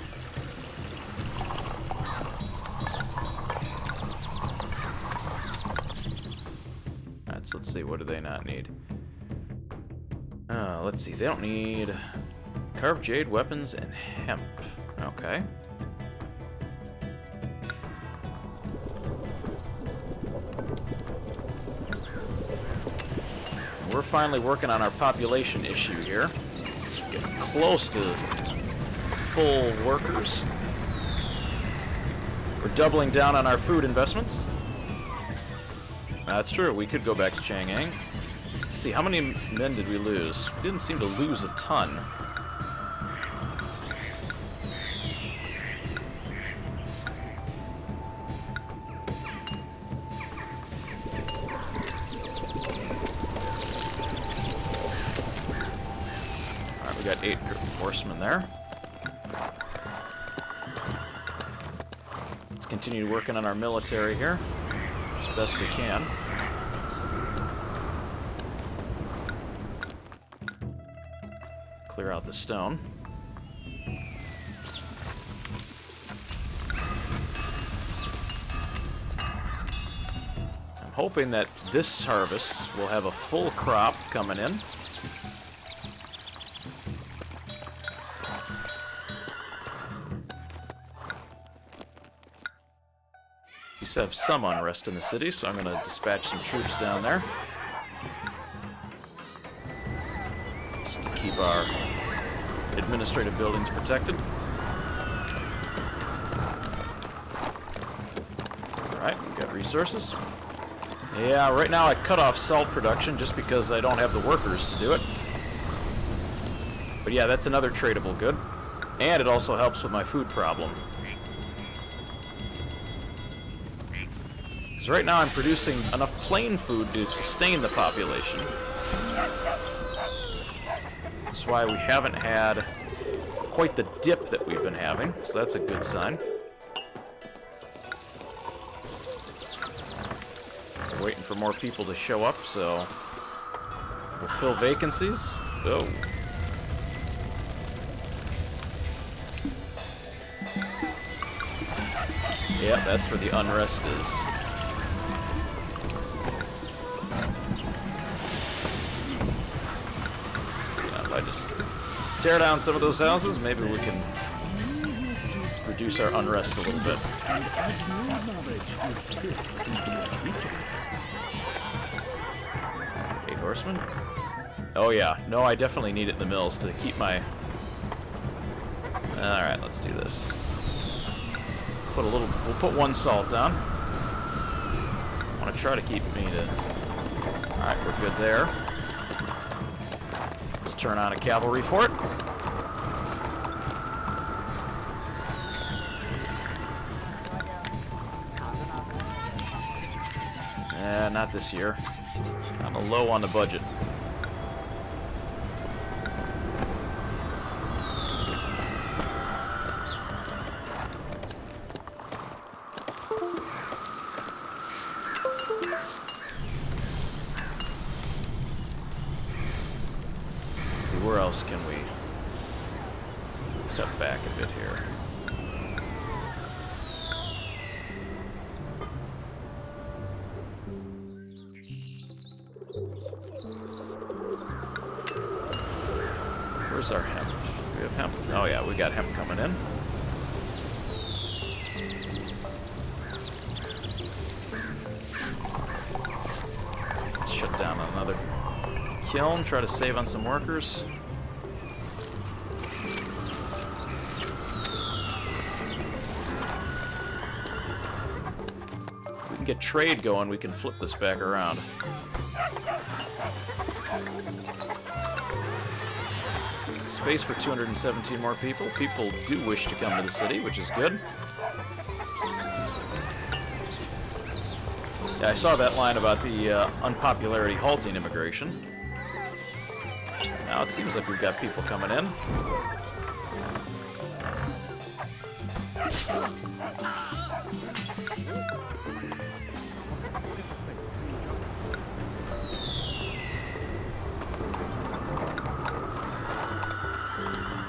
Speaker 1: Let's see, what do they not need? Let's see, they don't need carved jade, weapons, and hemp. Okay. We're finally working on our population issue here. Getting close to full workers. We're doubling down on our food investments. That's true, we could go back to Chang'an. Let's see, how many men did we lose? We didn't seem to lose a ton. We got 8 horsemen there. Let's continue working on our military here as best we can. Clear out the stone. I'm hoping that this harvest will have a full crop coming in. We still have some unrest in the city, so I'm going to dispatch some troops down there. Just to keep our administrative buildings protected. Alright, we got resources. Yeah, right now I cut off salt production just because I don't have the workers to do it. But yeah, that's another tradable good. And it also helps with my food problem. Because right now I'm producing enough plain food to sustain the population. That's why we haven't had quite the dip that we've been having, so that's a good sign. We're waiting for more people to show up, so we'll fill vacancies. Oh. Yeah, that's where the unrest is. I just tear down some of those houses, maybe we can reduce our unrest a little bit. 8 horsemen? Oh yeah, no, I definitely need it in the mills to keep my... Alright, let's do this. We'll put 1 salt down. I want to try to keep me to... Alright, we're good there. Let's turn on a cavalry fort. Not this year. Kind of low on the budget. Let's see, where else can we cut back a bit here? Where's our hemp? We have hemp. Oh yeah, we got hemp coming in. Let's shut down another kiln, try to save on some workers. If we can get trade going, we can flip this back around. Space for 217 more people. People do wish to come to the city, which is good. Yeah, I saw that line about the unpopularity halting immigration. Now it seems like we've got people coming in.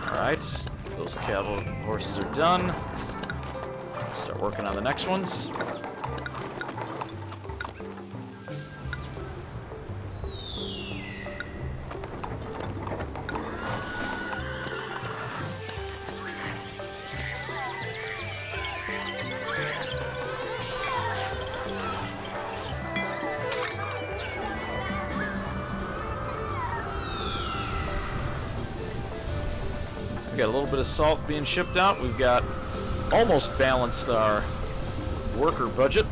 Speaker 1: Alright, those cavalry horses are done. Start working on the next ones. We got a little bit of salt being shipped out. We've got almost balanced our worker budget.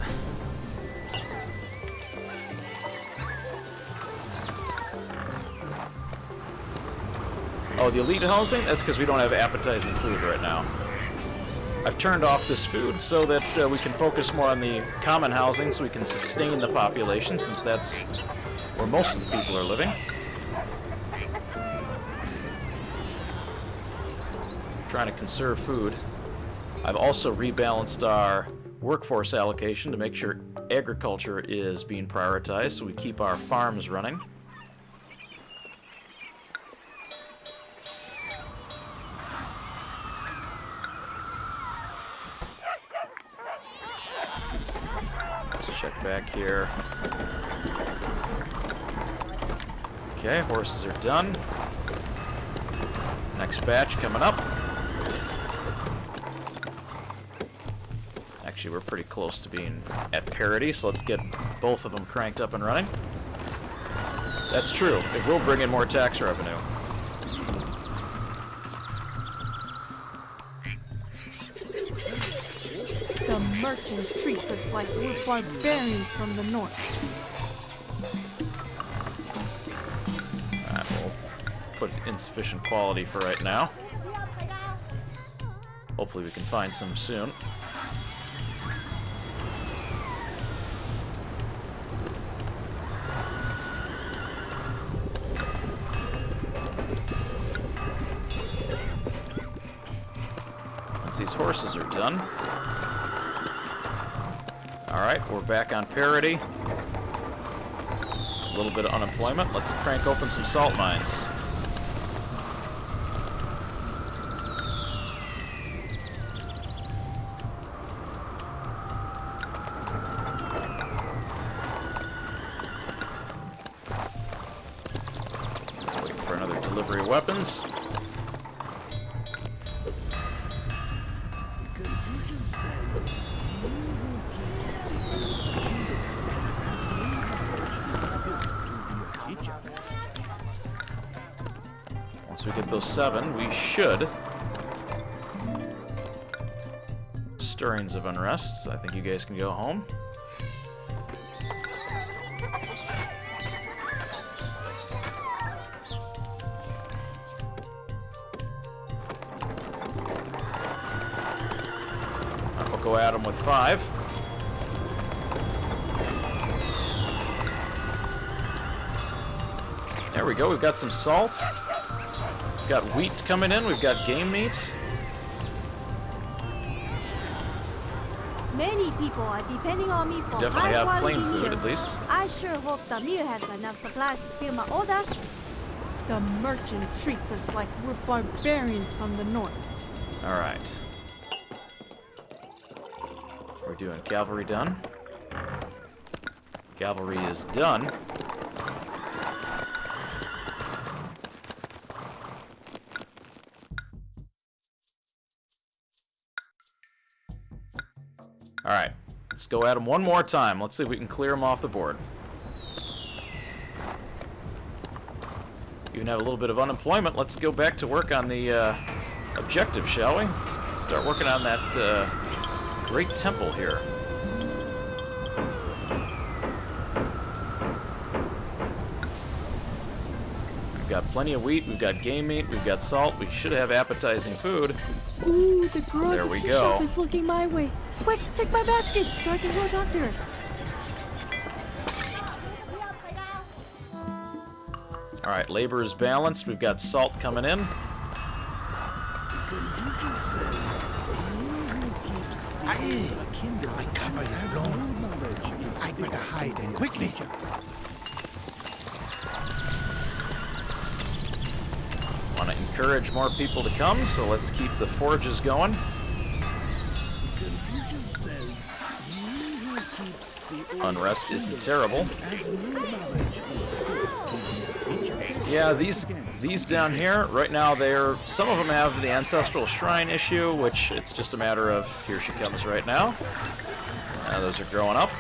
Speaker 1: Oh, the elite housing? That's because we don't have appetizing food right now. I've turned off this food so that we can focus more on the common housing so we can sustain the population, since that's where most of the people are living. trying to conserve food. I've also rebalanced our workforce allocation to make sure agriculture is being prioritized, so we keep our farms running. Let's check back here. Okay, horses are done. Next batch coming up. Actually, we're pretty close to being at parity, so let's get both of them cranked up and running. That's true. It will bring in more tax revenue.
Speaker 6: The merchant treats us like we're barbarians from the north.
Speaker 1: Alright, we'll put insufficient quality for right now. Hopefully we can find some soon. Once these horses are done. Alright, we're back on parity. A little bit of unemployment. Let's crank open some salt mines. Waiting for another delivery of weapons. Once we get those 7, we should. Stirrings of unrest. I think you guys can go home. We'll go at them with 5. There we go. We've got some salt. We've got wheat coming in. We've got game meat.
Speaker 7: Many people are depending on me for
Speaker 1: Definitely have
Speaker 7: high-quality
Speaker 1: plain food,
Speaker 7: meals.
Speaker 1: at least.
Speaker 7: I sure hope the mill has enough supplies to fill my order.
Speaker 6: The merchant treats us like we're barbarians from the north.
Speaker 1: Alright. We're doing cavalry done. Cavalry is done. Alright, let's go at them one more time. Let's see if we can clear them off the board. Even have a little bit of unemployment. Let's go back to work on the objective, shall we? Let's start working on that great temple here. We've got plenty of wheat, we've got game meat, we've got salt. We should have appetizing food.
Speaker 6: Ooh, the girl
Speaker 1: There
Speaker 6: at
Speaker 1: we
Speaker 6: the
Speaker 1: go.
Speaker 6: shop is looking my way. Quick, take my basket so I can go talk to her.
Speaker 1: Alright, labor is balanced. We've got salt coming in.
Speaker 8: I cover you long. I better hide and quickly.
Speaker 1: Want to encourage more people to come, so let's keep the forges going. Unrest isn't terrible. Yeah, these down here, right now, some of them have the ancestral shrine issue, which it's just a matter of, here she comes right now. Those are growing up.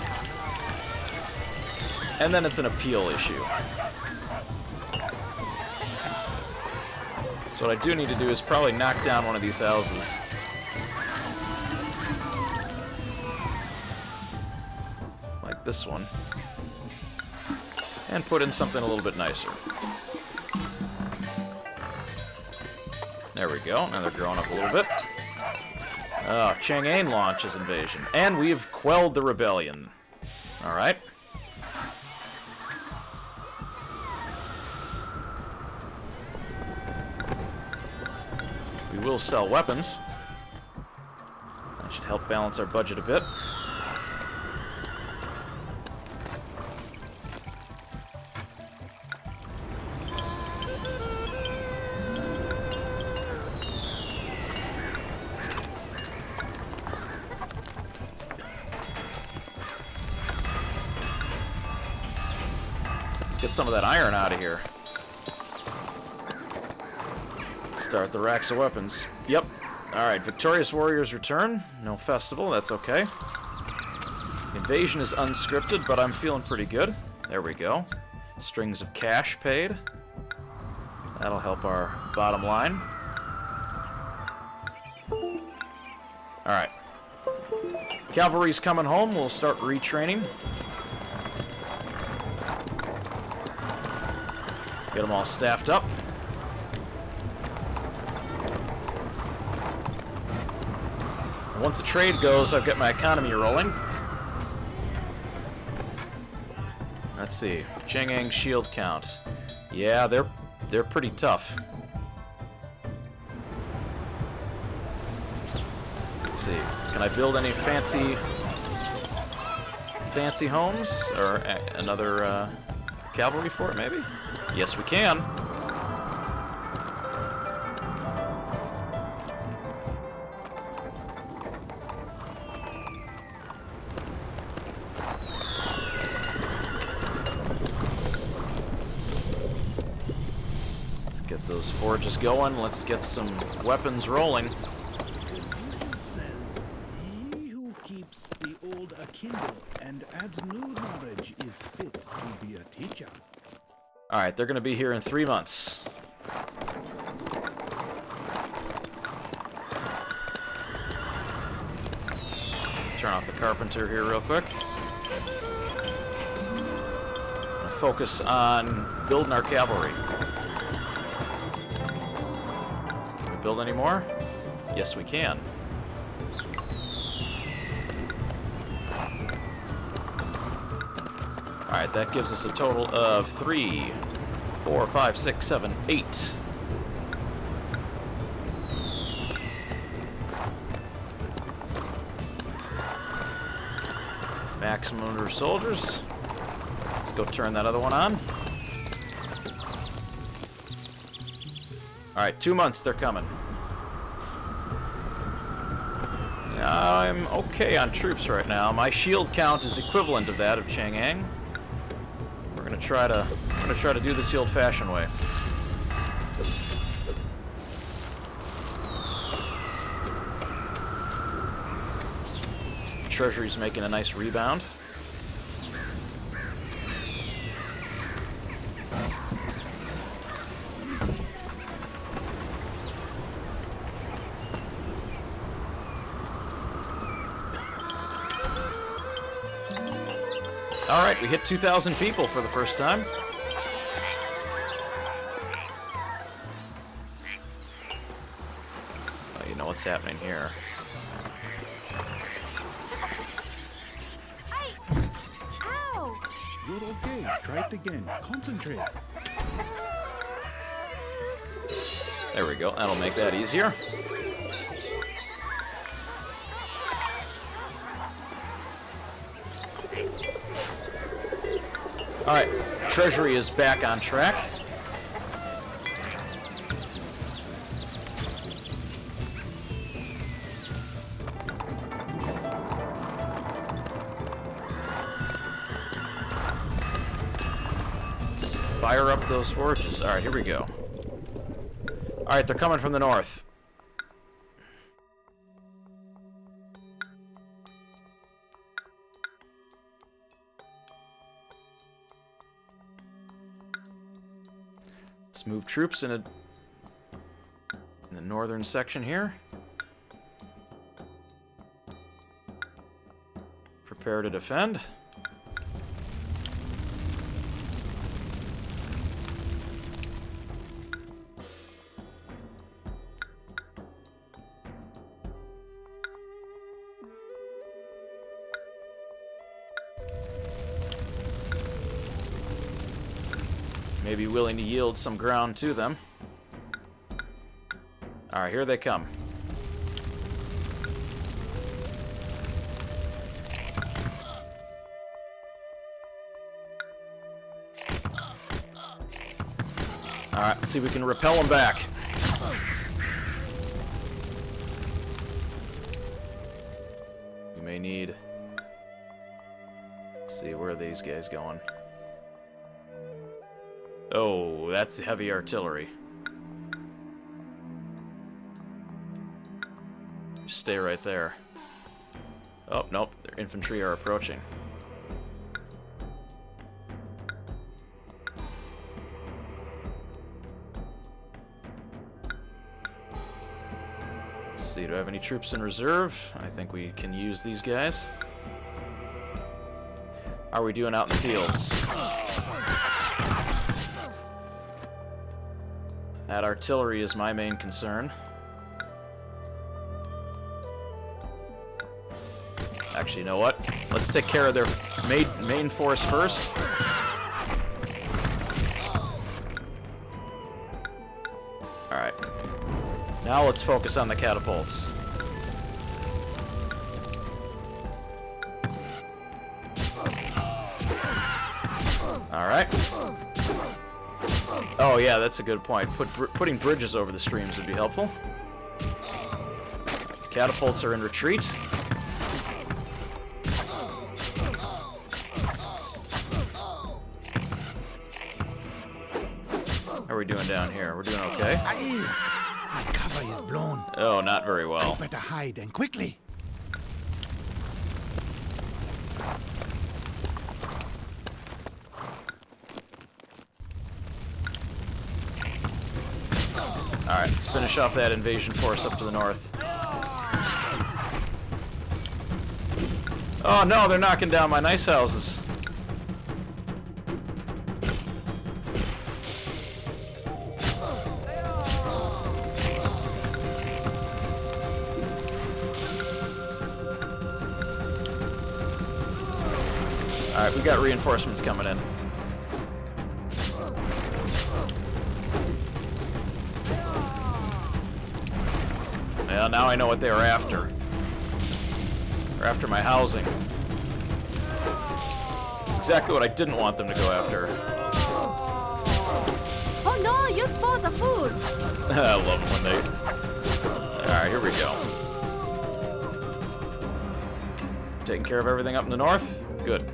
Speaker 1: And then it's an appeal issue. So what I do need to do is probably knock down one of these houses. Like this one. And put in something a little bit nicer. There we go. Now they're growing up a little bit. Chang'an launches invasion. And we've quelled the rebellion. Alright. We will sell weapons. That should help balance our budget a bit. Get some of that iron out of here. Start the racks of weapons. Yep. Alright, victorious warriors return. No festival, that's okay. Invasion is unscripted, but I'm feeling pretty good. There we go. Strings of cash paid. That'll help our bottom line. Alright. Cavalry's coming home. We'll start retraining. Get them all staffed up. Once the trade goes, I've got my economy rolling. Let's see. Chang'an shield count. Yeah, they're pretty tough. Let's see. Can I build any fancy homes or another cavalry fort maybe? Yes, we can. Let's get those forges going. Let's get some weapons rolling.
Speaker 8: He who keeps the old akindle and adds new knowledge is fit to be a teacher.
Speaker 1: Alright, they're going to be here in 3 months. Turn off the carpenter here real quick. Focus on building our cavalry. Can we build any more? Yes, we can. Alright, that gives us a total of 3, 4, 5, 6, 7, 8. Maximum number of soldiers. Let's go turn that other one on. Alright, 2 months, they're coming. I'm okay on troops right now. My shield count is equivalent of that of Chang'an. We're gonna try to do this the old-fashioned way. Treasury's making a nice rebound. Alright, we hit 2,000 people for the first time. Oh, you know what's happening here.
Speaker 7: Ow!
Speaker 8: You're okay. Try it again. Concentrate.
Speaker 1: There we go. That'll make that easier. Alright, Treasury is back on track. Let's fire up those forges. Alright, here we go. Alright, they're coming from the north. Let's move troops in the northern section here. Prepare to defend. May be willing to yield some ground to them. Alright, here they come. Alright, let's see if we can repel them back. We may need... Let's see, where are these guys going? Oh, that's heavy artillery. Just stay right there. Oh, nope, their infantry are approaching. Let's see, do I have any troops in reserve? I think we can use these guys. How are we doing out in the fields? That artillery is my main concern. Actually, you know what? Let's take care of their main force first. Alright. Now let's focus on the catapults. Alright. Oh yeah, that's a good point. Putting bridges over the streams would be helpful. Catapults are in retreat. How are we doing down here? We're doing okay.
Speaker 8: My cover is blown.
Speaker 1: Oh, not very well.
Speaker 8: Better hide and quickly.
Speaker 1: Alright, let's finish off that invasion force up to the north. Oh no, they're knocking down my nice houses. Alright, we got reinforcements coming in. Yeah, now I know what they were after. They're after my housing. It's exactly what I didn't want them to go after.
Speaker 7: Oh no, you spoiled the food.
Speaker 1: I love them when they... Alright, here we go. Taking care of everything up in the north? Good.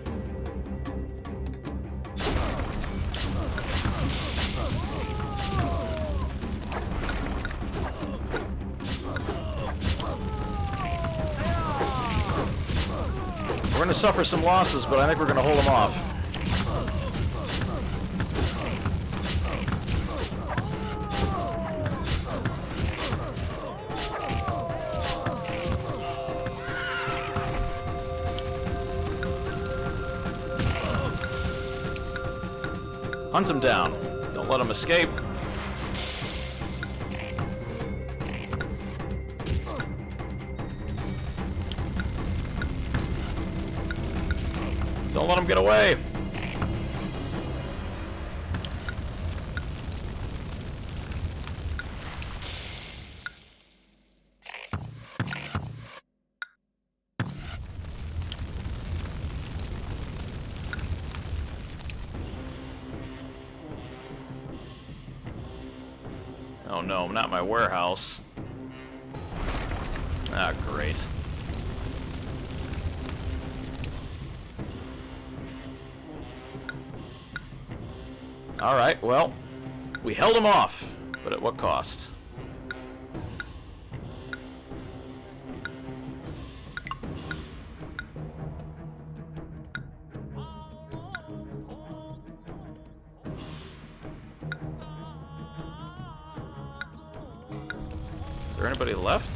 Speaker 1: We're going to suffer some losses, but I think we're going to hold them off. Hunt them down. Don't let them escape. Don't let them get away. Oh no, not my warehouse. Ah, great. Alright, well, we held them off, but at what cost? Is there anybody left?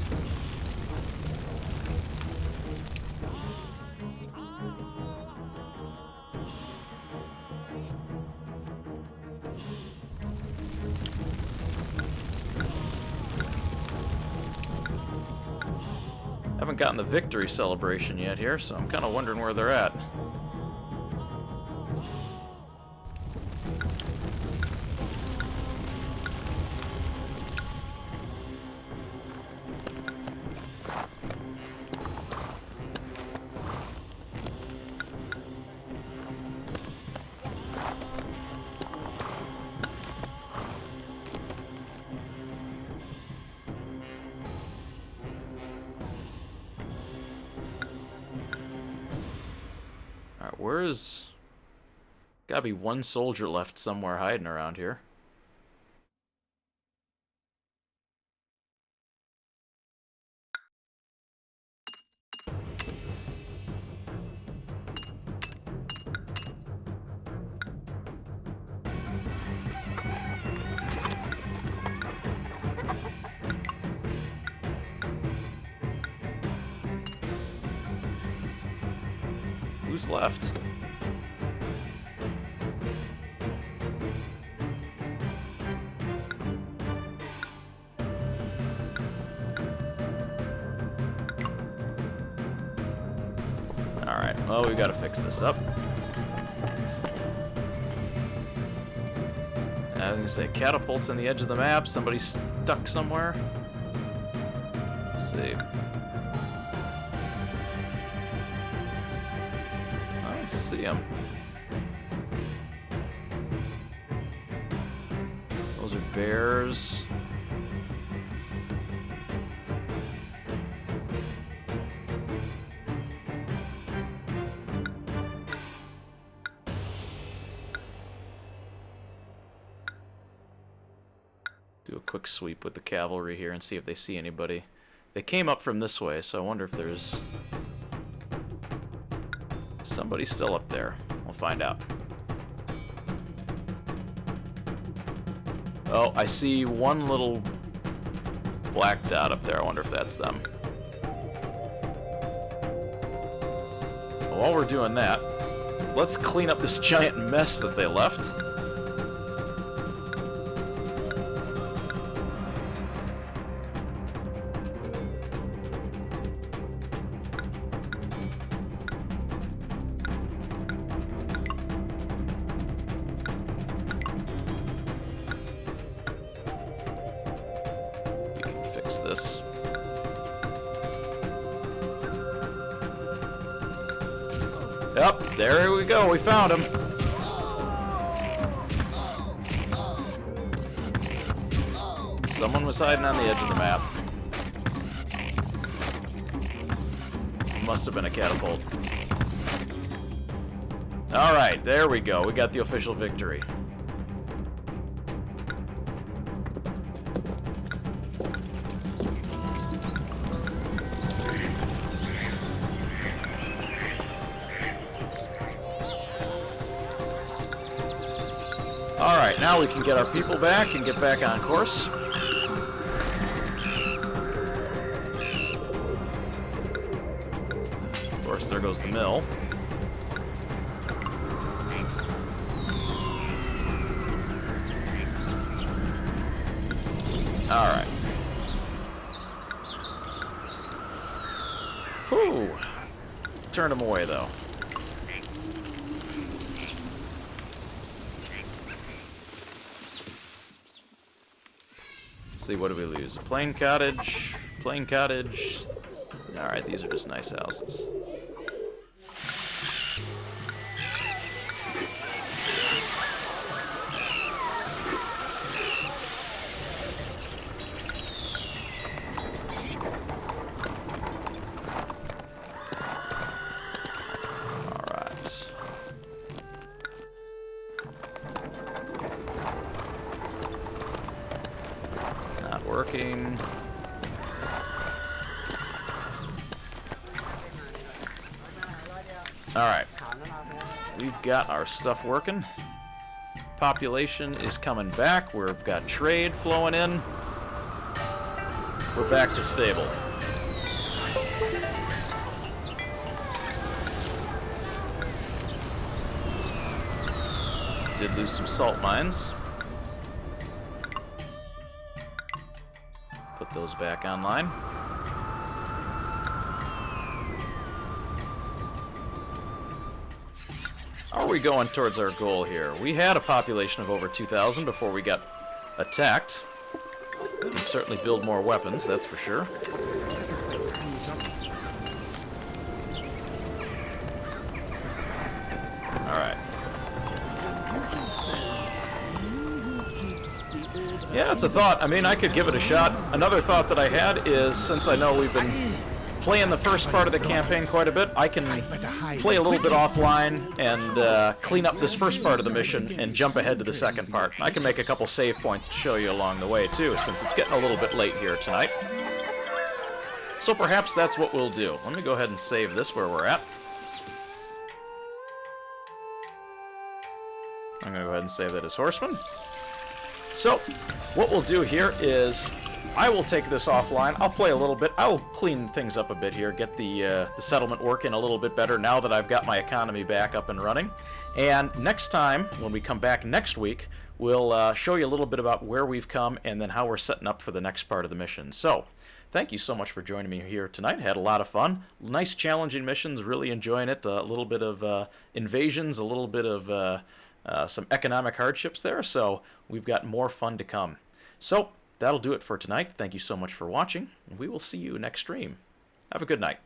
Speaker 1: Haven't gotten the victory celebration yet here, so I'm kind of wondering where they're at. There is gotta be one soldier left somewhere hiding around here. Who's left? Alright, well, we gotta fix this up. I was gonna say, catapults on the edge of the map, somebody's stuck somewhere. Let's see. I don't see him. Those are bears. Do a quick sweep with the cavalry here and see if they see anybody. They came up from this way, so I wonder if there's somebody still up there. We'll find out. Oh, I see one little black dot up there. I wonder if that's them. Well, while we're doing that, let's clean up this giant mess that they left. This. Yep, there we go, we found him. Someone was hiding on the edge of the map. Must have been a catapult. Alright, there we go, we got the official victory. Alright, now we can get our people back and get back on course. Of course, there goes the mill. Alright. Whew. Turned them away, though. See, what do we lose? A plain cottage, plain cottage. Alright, these are just nice houses. Alright. Not working. Alright. We've got our stuff working. Population is coming back. We've got trade flowing in. We're back to stable. Did lose some salt mines. Put those back online. Are we going towards our goal here? We had a population of over 2,000 before we got attacked. We can certainly build more weapons, that's for sure. Alright. Yeah, it's a thought. I mean, I could give it a shot. Another thought that I had is, since I know we've been playing the first part of the campaign quite a bit, I can play a little bit offline and clean up this first part of the mission and jump ahead to the second part. I can make a couple save points to show you along the way, too, since it's getting a little bit late here tonight. So perhaps that's what we'll do. Let me go ahead and save this where we're at. I'm going to go ahead and save that as Horsemen. So, what we'll do here is, I will take this offline. I'll play a little bit. I'll clean things up a bit here, get the settlement working a little bit better now that I've got my economy back up and running. And next time, when we come back next week, we'll show you a little bit about where we've come and then how we're setting up for the next part of the mission. So, thank you so much for joining me here tonight. Had a lot of fun. Nice, challenging missions. Really enjoying it. A little bit of invasions, a little bit of some economic hardships there. So we've got more fun to come. So that'll do it for tonight. Thank you so much for watching. We will see you next stream. Have a good night.